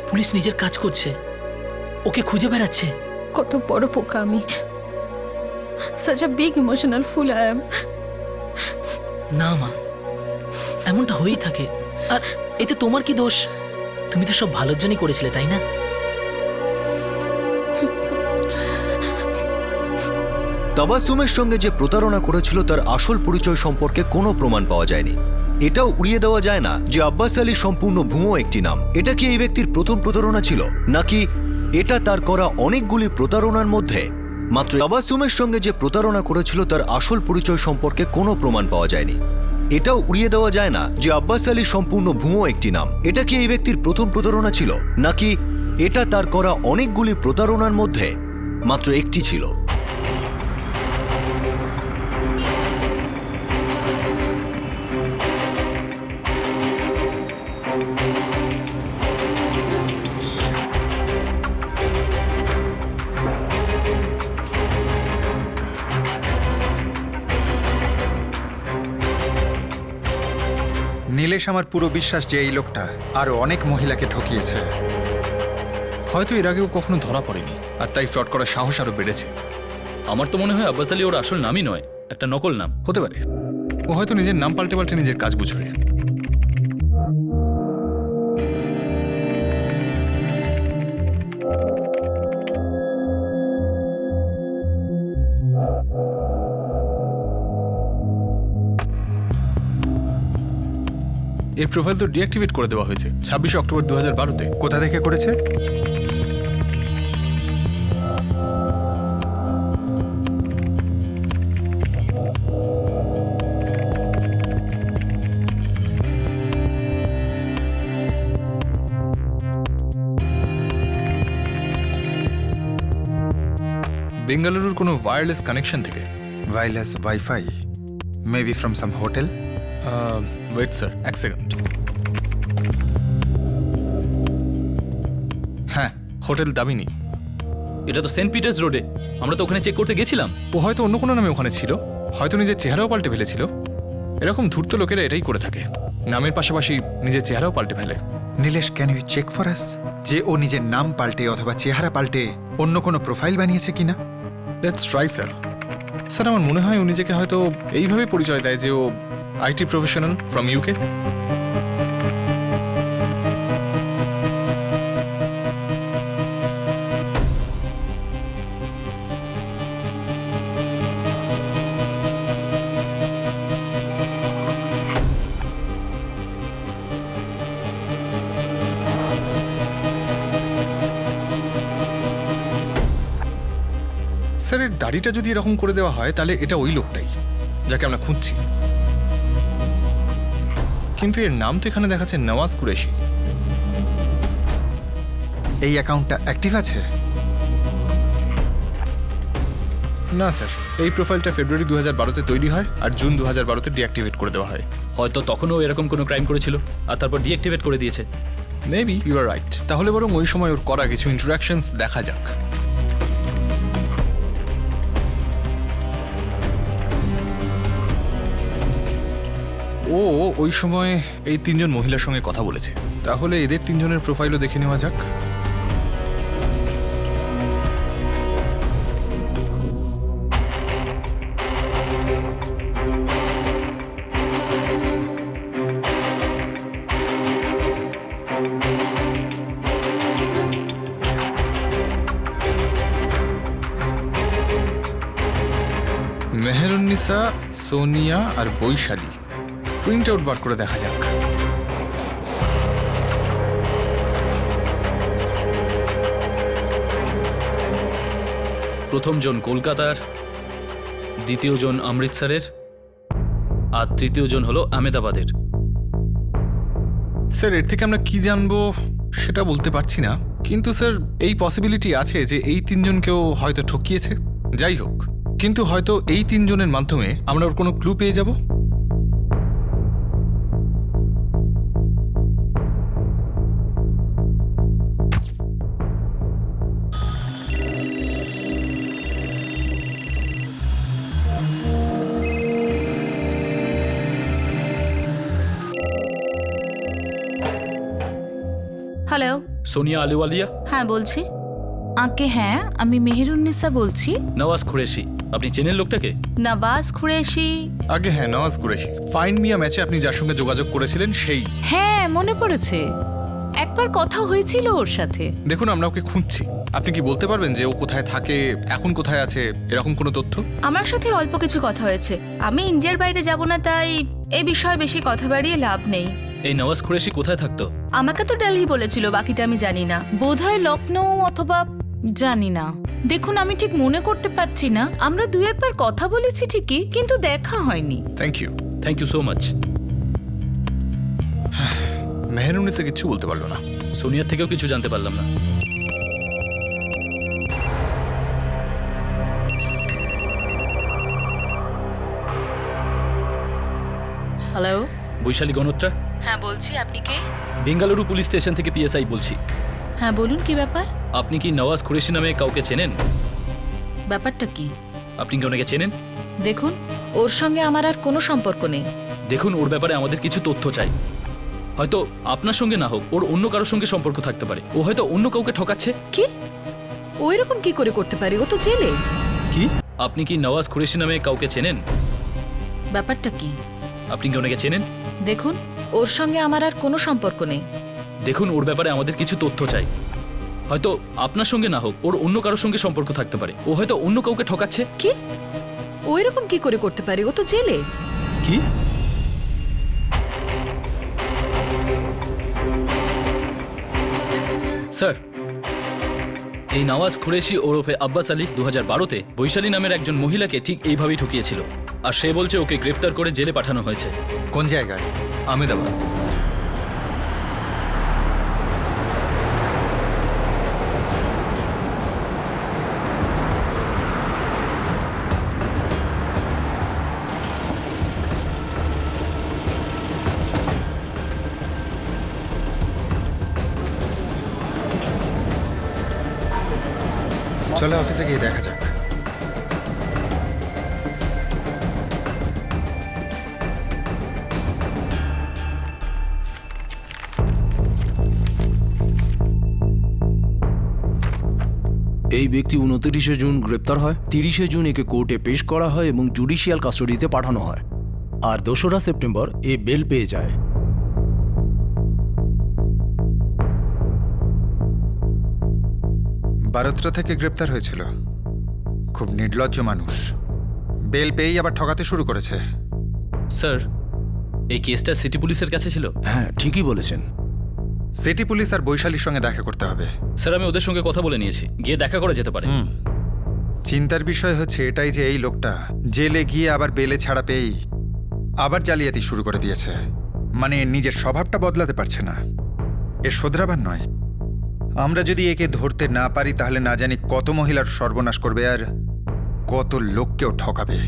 [SPEAKER 4] পুলিশ নিজের কাজ করছে, ওকে খুঁজে বেড়াচ্ছে।
[SPEAKER 15] কত বড় পোকা আমি। such a big emotional fool I am.
[SPEAKER 4] না মা, এমনটা হয়েই থাকে। আর এতে তোমার কি দোষ? তুমি তো সব ভালোর জন্যই করেছিলে, তাই না?
[SPEAKER 1] তাবাসসুমের সঙ্গে যে প্রতারণা করেছিল তার আসল পরিচয় সম্পর্কে কোনো প্রমাণ পাওয়া যায়নি। এটাও উড়িয়ে দেওয়া যায় না যে আব্বাস আলী সম্পূর্ণ ভুয়ো একটি নাম। এটা কি এই ব্যক্তির প্রথম প্রতারণা ছিল, নাকি এটা তার করা অনেকগুলি প্রতারণার মধ্যে মাত্র? তাবাসসুমের সঙ্গে যে প্রতারণা করেছিল তার আসল পরিচয় সম্পর্কে কোনো প্রমাণ পাওয়া যায়নি। এটাও উড়িয়ে দেওয়া যায় না যে আব্বাস আলী সম্পূর্ণ ভুয়ো একটি নাম। এটা কি এই ব্যক্তির প্রথম প্রতারণা ছিল, নাকি এটা তার করা অনেকগুলি প্রতারণার মধ্যে মাত্র একটি ছিল?
[SPEAKER 7] নীলেশ আমার পুরো বিশ্বাস যে এই লোকটা আরো অনেক মহিলাকে ঠকিয়েছে।
[SPEAKER 11] হয়তো এর আগেও কখনো ধরা পড়েনি, আর তাই ফ্রড করার সাহস আরো বেড়েছে।
[SPEAKER 17] আমার তো মনে হয় আব্বাস আলী ওর আসল নামই নয়, একটা নকল নাম।
[SPEAKER 11] হতে পারে ও হয়তো নিজের নাম পাল্টে পাল্টে নিজের কাজ বুঝবে। এর প্রোফাইল তো ডিঅ্যাক্টিভেট করে দেওয়া হয়েছে 26 অক্টোবর 2012-তে।
[SPEAKER 7] কোথা থেকে করেছে?
[SPEAKER 11] বেঙ্গালুরুর কোনো ওয়্যারলেস কানেকশন থেকে।
[SPEAKER 7] Wireless wifi, maybe from some hotel.
[SPEAKER 11] Wait sir, এক সেকেন্ড। হ্যাঁ, হোটেল দামিনী।
[SPEAKER 17] এটা তো সেন্ট পিটার্স রোডে, আমরা তো ওখানে চেক করতে গেছিলাম।
[SPEAKER 11] ও হয়তো অন্য কোনো নামে ওখানে ছিল, হয়তো নিজের চেহারাও পাল্টে ফেলেছিল। এরকম ধূর্ত লোকেরা এটাই করে থাকে, নামের পাশাপাশি নিজের চেহারাও পাল্টে ফেলে।
[SPEAKER 7] Nilesh, can you check for us যে ও নিজের নাম পাল্টে অথবা চেহারা পাল্টে অন্য কোনো প্রোফাইল বানিয়েছে কিনা?
[SPEAKER 11] Let's try sir. স্যার, আমার মনে হয় ও নিজেকে হয়তো এইভাবে পরিচয় দেয় যে ও IT professional from UK. Sir, এর দাড়িটা যদি এরকম করে দেওয়া হয় তাহলে এটা ওই লোকটাই যাকে আমরা খুঁজছি। কিন্তু এর নাম তো এখানে দেখাচ্ছে নওয়াজ কুরেশি।
[SPEAKER 7] এই অ্যাকাউন্টটা অ্যাক্টিভ আছে?
[SPEAKER 11] না স্যার, এই প্রোফাইলটা ফেব্রুয়ারি 2012-তে তৈরি হয় আর জুন 2012-তে ডিঅ্যাক্টিভেট করে দেওয়া হয়।
[SPEAKER 17] হয়তো তখনও এরকম কোনো ক্রাইম করেছিল আর তারপর ডিঅ্যাক্টিভেট করে দিয়েছে।
[SPEAKER 11] Maybe you are right. তাহলে বরং ওই সময় ওর করা কিছু ইন্টারাকশনস দেখা যাক। ও ওই সময় এই তিনজন মহিলার সঙ্গে কথা বলেছে, তাহলে এদের তিনজনের প্রোফাইলও দেখে নেওয়া যাক। মেহেরুন্নিসা, সোনিয়া আর বৈশালী। প্রিন্ট আউট বার করে দেখা যাক।
[SPEAKER 17] প্রথম জন কলকাতার, দ্বিতীয় জন অমৃতসরের, আর তৃতীয় জন হলো আহমেদাবাদের।
[SPEAKER 11] স্যার, এর থেকে আমরা কি জানবো সেটা বলতে পারছি না, কিন্তু স্যার এই পসিবিলিটি আছে যে এই তিনজনকেও হয়তো ঠকিয়েছে। যাই হোক, কিন্তু হয়তো এই তিনজনের মাধ্যমে আমরা ওর কোনো ক্লু পেয়ে যাব।
[SPEAKER 15] হ্যালো,
[SPEAKER 17] সোনিয়া আলুওয়ালিয়া।
[SPEAKER 15] হ্যাঁ বলছি।
[SPEAKER 2] আঁকে হ্যাঁ, আমি মেহেরুন্নিসা বলছি।
[SPEAKER 17] নওয়াজ কুরেশি, আপনি চেনেন লোকটাকে?
[SPEAKER 15] নওয়াজ কুরেশি?
[SPEAKER 11] আগে হ্যাঁ, নওয়াজ কুরেশি। ফাইন্ড মিয়া ম্যাচে আপনি যার সঙ্গে যোগাযোগ করেছিলেন সেই।
[SPEAKER 2] হ্যাঁ, মনে পড়েছে, একবার কথা হয়েছিল ওর সাথে।
[SPEAKER 11] দেখুন, আমরা ওকে খুঁজছি। আপনি কি বলতে পারবেন যে ও কোথায় থাকে, এখন কোথায় আছে, এরকম কোনো তথ্য?
[SPEAKER 15] আমার সাথে অল্প কিছু কথা হয়েছে। আমি ইন্ডিয়ার বাইরে যাব না, তাই এই বিষয়ে বেশি কথা বাড়িয়ে লাভ নেই।
[SPEAKER 17] এই নওয়াজ কুরেশি কোথায় থাকতো?
[SPEAKER 15] আমাকে তো দিল্লি বলেছিল, বাকিটা আমি জানি না।
[SPEAKER 2] বোধহয় লখনৌ অথবা জানি না। দেখুন, আমি ঠিক মনে করতে পারছি না। আমরা দু একবার কথা বলেছি ঠিকই, কিন্তু দেখা হয়নি।
[SPEAKER 11] Thank you.
[SPEAKER 17] Thank you so much.
[SPEAKER 11] Meherunnisa কিচ্ছু বলতে পারলো না।
[SPEAKER 17] সোনিয়ার থেকেও কিছু জানতে পারলাম না।
[SPEAKER 9] হ্যালো,
[SPEAKER 17] বৈশালী গণত্রা।
[SPEAKER 9] হ্যাঁ বলছি, আপনি কে?
[SPEAKER 17] বেঙ্গালুরু পুলিশ স্টেশন থেকে পিএসআই বলছি।
[SPEAKER 9] হ্যাঁ বলুন, কি ব্যাপার?
[SPEAKER 17] আপনি কি নওয়াজ কুরেশি নামে কাউকে চেনেন?
[SPEAKER 9] ব্যাপারটা কি?
[SPEAKER 17] আপনি কি ওনাকে চেনেন?
[SPEAKER 9] দেখুন, ওর সঙ্গে আমার আর কোনো সম্পর্ক নেই।
[SPEAKER 17] দেখুন, ওর ব্যাপারে আমাদের কিছু তথ্য চাই। হয়তো আপনার সঙ্গে না হোক, ওর অন্য কারোর সঙ্গে সম্পর্ক থাকতে পারে। ও হয়তো অন্য কাউকে ঠকাচ্ছে।
[SPEAKER 9] কি? ও এরকম কি করে করতে পারে? ও তো জেলে।
[SPEAKER 17] কি? আপনি কি নওয়াজ কুরেশি নামে কাউকে চেনেন?
[SPEAKER 9] ব্যাপারটা কি?
[SPEAKER 17] আপনি কি ওনাকে চেনেন?
[SPEAKER 9] দেখুন, ওর সঙ্গে আমার আর কোনো সম্পর্ক নেই।
[SPEAKER 17] দেখুন, ওর ব্যাপারে আমাদের কিছু তথ্য চাই। হয়তো আপনার সঙ্গে না হোক, ওর অন্য কারোর সঙ্গে সম্পর্ক থাকতে পারে। ও হয়তো অন্য কাউকে ঠকাচ্ছে।
[SPEAKER 9] কি? ও এরকম কি করে করতে পারে? ও তো জেলে।
[SPEAKER 17] কি? স্যার, এই নওয়াজ কুরেশি ওরফে আব্বাস আলী 2012-তে বৈশালী নামের একজন মহিলাকে ঠিক এইভাবেই ঠকিয়েছিল। আর সে বলছে ওকে গ্রেপ্তার করে জেলে পাঠানো হয়েছে।
[SPEAKER 7] কোন জায়গায়?
[SPEAKER 6] আহমেদাবাদ।
[SPEAKER 7] চলো অফিসে গিয়ে দেখা যাক।
[SPEAKER 6] এই ব্যক্তি 29শে জুন গ্রেপ্তার হয়, 30শে জুন একে কোর্টে পেশ করা হয় এবং জুডিশিয়াল কাস্টডিতে পাঠানো হয়। আর 2রা সেপ্টেম্বর এ বেল পেয়ে যায়।
[SPEAKER 7] বারোত্রা থেকে গ্রেপ্তার হয়েছিল। খুব নির্লজ্জ মানুষ। বেল পেয়েই আবার ঠকাতে শুরু করেছে।
[SPEAKER 17] স্যার, এই কেসটা সিটি পুলিশের কাছে ছিল?
[SPEAKER 6] হ্যাঁ, ঠিকই বলেছেন।
[SPEAKER 7] সিটি পুলিশ আর বৈশালীর সঙ্গে দেখা করতে হবে।
[SPEAKER 17] স্যার, আমি ওদের সঙ্গে কথা বলে নিয়েছি, গিয়ে দেখা করা যেতে পারে।
[SPEAKER 7] চিন্তার বিষয় হচ্ছে এটাই যে এই লোকটা জেলে গিয়ে আবার বেলে ছাড়া পেয়েই আবার জালিয়াতি শুরু করে দিয়েছে। মানে নিজের স্বভাবটা বদলাতে পারছে না। এর শোধরাবার নয়। আমরা যদি একে ধরতে না পারি তাহলে না জানি কত মহিলার সর্বনাশ করবে আর কত লোককেও ঠকাবে।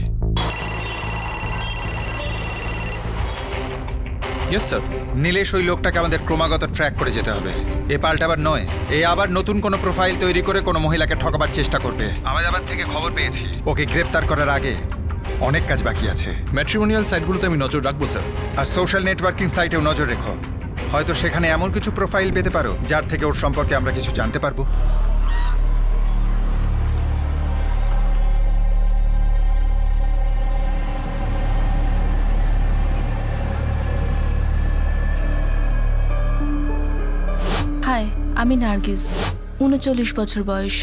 [SPEAKER 11] Yes sir.
[SPEAKER 7] নীলেশ, ওই লোকটাকে আমাদের ক্রমাগত ট্র্যাক করে যেতে হবে। এ পাল্টাবার নয়, এ আবার নতুন কোনো প্রোফাইল তৈরি করে কোনো মহিলাকে ঠকাবার চেষ্টা করবে। আহমেদাবাদ থেকে খবর পেয়েছি। ওকে গ্রেপ্তার করার আগে অনেক কাজ বাকি আছে।
[SPEAKER 11] ম্যাট্রিমোনিয়াল সাইটগুলোতে আমি নজর রাখবো স্যার।
[SPEAKER 7] আর সোশ্যাল নেটওয়ার্কিং সাইটেও নজর রেখো। হয়তো সেখানে এমন কিছু প্রোফাইল পেতে পারো যার থেকে ওর সম্পর্কে আমরা কিছু জানতে পারবো।
[SPEAKER 15] হাই, আমি নার্গিস, 39 বছর বয়স।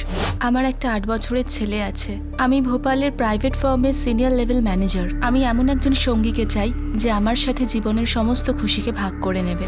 [SPEAKER 15] আমার একটা 8 বছরের ছেলে আছে। আমি ভোপালের প্রাইভেট ফার্মের সিনিয়র লেভেল ম্যানেজার। আমি এমন একজন সঙ্গীকে চাই যে আমার সাথে জীবনের সমস্ত খুশিকে ভাগ করে নেবে।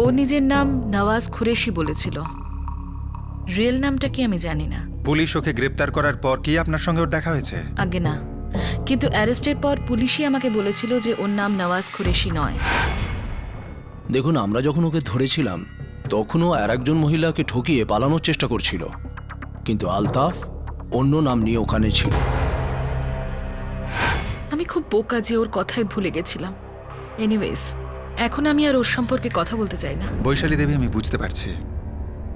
[SPEAKER 9] ও নিজের নাম নওয়াজ কুরেশি বলেছিল। রিয়েল নামটা কি আমি জানি না।
[SPEAKER 7] পুলিশ ওকে গ্রেপ্তার করার পর কি আপনার সঙ্গে ওর দেখা হয়েছে?
[SPEAKER 9] আগে না, কিন্তু অ্যারেস্টের পর পুলিশই আমাকে বলেছিল যে ওর নাম নওয়াজ কুরেশি নয়।
[SPEAKER 6] দেখুন, আমরা যখন ওকে ধরেছিলাম তখনও আর একজন মহিলাকে ঠকিয়ে পালানোর চেষ্টা করছিল, কিন্তু আলতাফ অন্য নাম নিয়ে ওখানে ছিল।
[SPEAKER 9] আমি খুব বোকা যে ওর কথাই ভুলে গেছিলাম। এনিওয়েজ, এখন আমি আর ওর সম্পর্কে কথা বলতে চাই না।
[SPEAKER 7] বৈশালী দেবী, আমি বুঝতে পারছি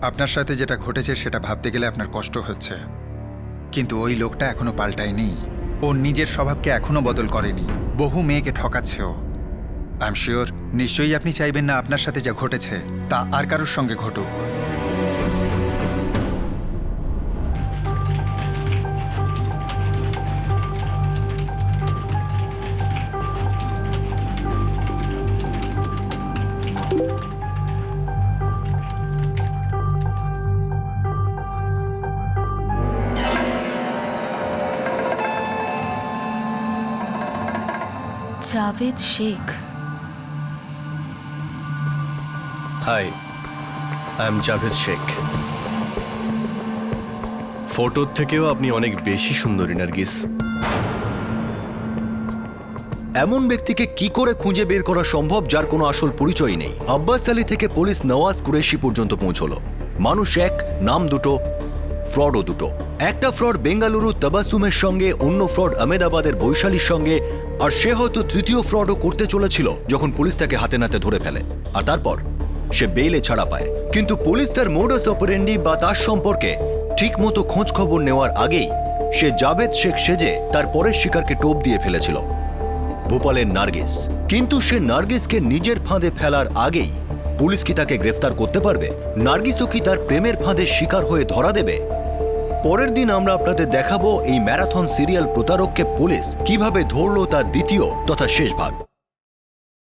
[SPEAKER 7] আপনার সাথে যেটা ঘটেছে সেটা ভাবতে গেলে আপনার কষ্ট হচ্ছে, কিন্তু ওই লোকটা এখনো পাল্টায়নি। ও নিজের স্বভাবকে এখনো বদল করেনি। বহু মেয়েকে ঠকাচ্ছে ও। আই এম শিওর নিশ্চয়ই আপনি চাইবেন না আপনার সাথে যা ঘটেছে তা আর কারোর সঙ্গে ঘটুক।
[SPEAKER 15] Javed Sheikh.
[SPEAKER 13] Hi, I am Javed Sheikh. ফটোর থেকেও আপনি অনেক বেশি সুন্দরী নার্গিস।
[SPEAKER 1] এমন ব্যক্তিকে কি করে খুঁজে বের করা সম্ভব যার কোনো আসল পরিচয় নেই? আব্বাস আলী থেকে পুলিশ নওয়াজ কুরেশি পর্যন্ত পৌঁছলো। মানুষ এক, নাম দুটো, ফ্রডও দুটো। একটা ফ্রড বেঙ্গালুরু তাবাসুমের সঙ্গে, অন্য ফ্রড আহমেদাবাদের বৈশালীর সঙ্গে, আর সে হয়তো তৃতীয় ফ্রডও করতে চলেছিল যখন পুলিশ তাকে হাতে নাতে ধরে ফেলে, আর তারপর সে বেইলে ছাড়া পায়। কিন্তু পুলিশ তার মোডাস অপারেন্ডি বা তার সম্পর্কে ঠিক মতো খোঁজ খবর নেওয়ার আগেই সে জাভেদ শেখ সেজে তার পরের শিকারকে টোপ দিয়ে ফেলেছিল, ভোপালের নার্গিস। কিন্তু সে নার্গিসকে নিজের ফাঁদে ফেলার আগেই পুলিশ কি তাকে গ্রেফতার করতে পারবে? নার্গিসও কি তার প্রেমের ফাঁদে শিকার হয়ে ধরা দেবে? পরের দিন আমরা আপনাদের দেখাবো এই ম্যারাথন সিরিয়াল প্রতারককে পুলিশ কিভাবে ধরল তার দ্বিতীয় তথা শেষ ভাগ।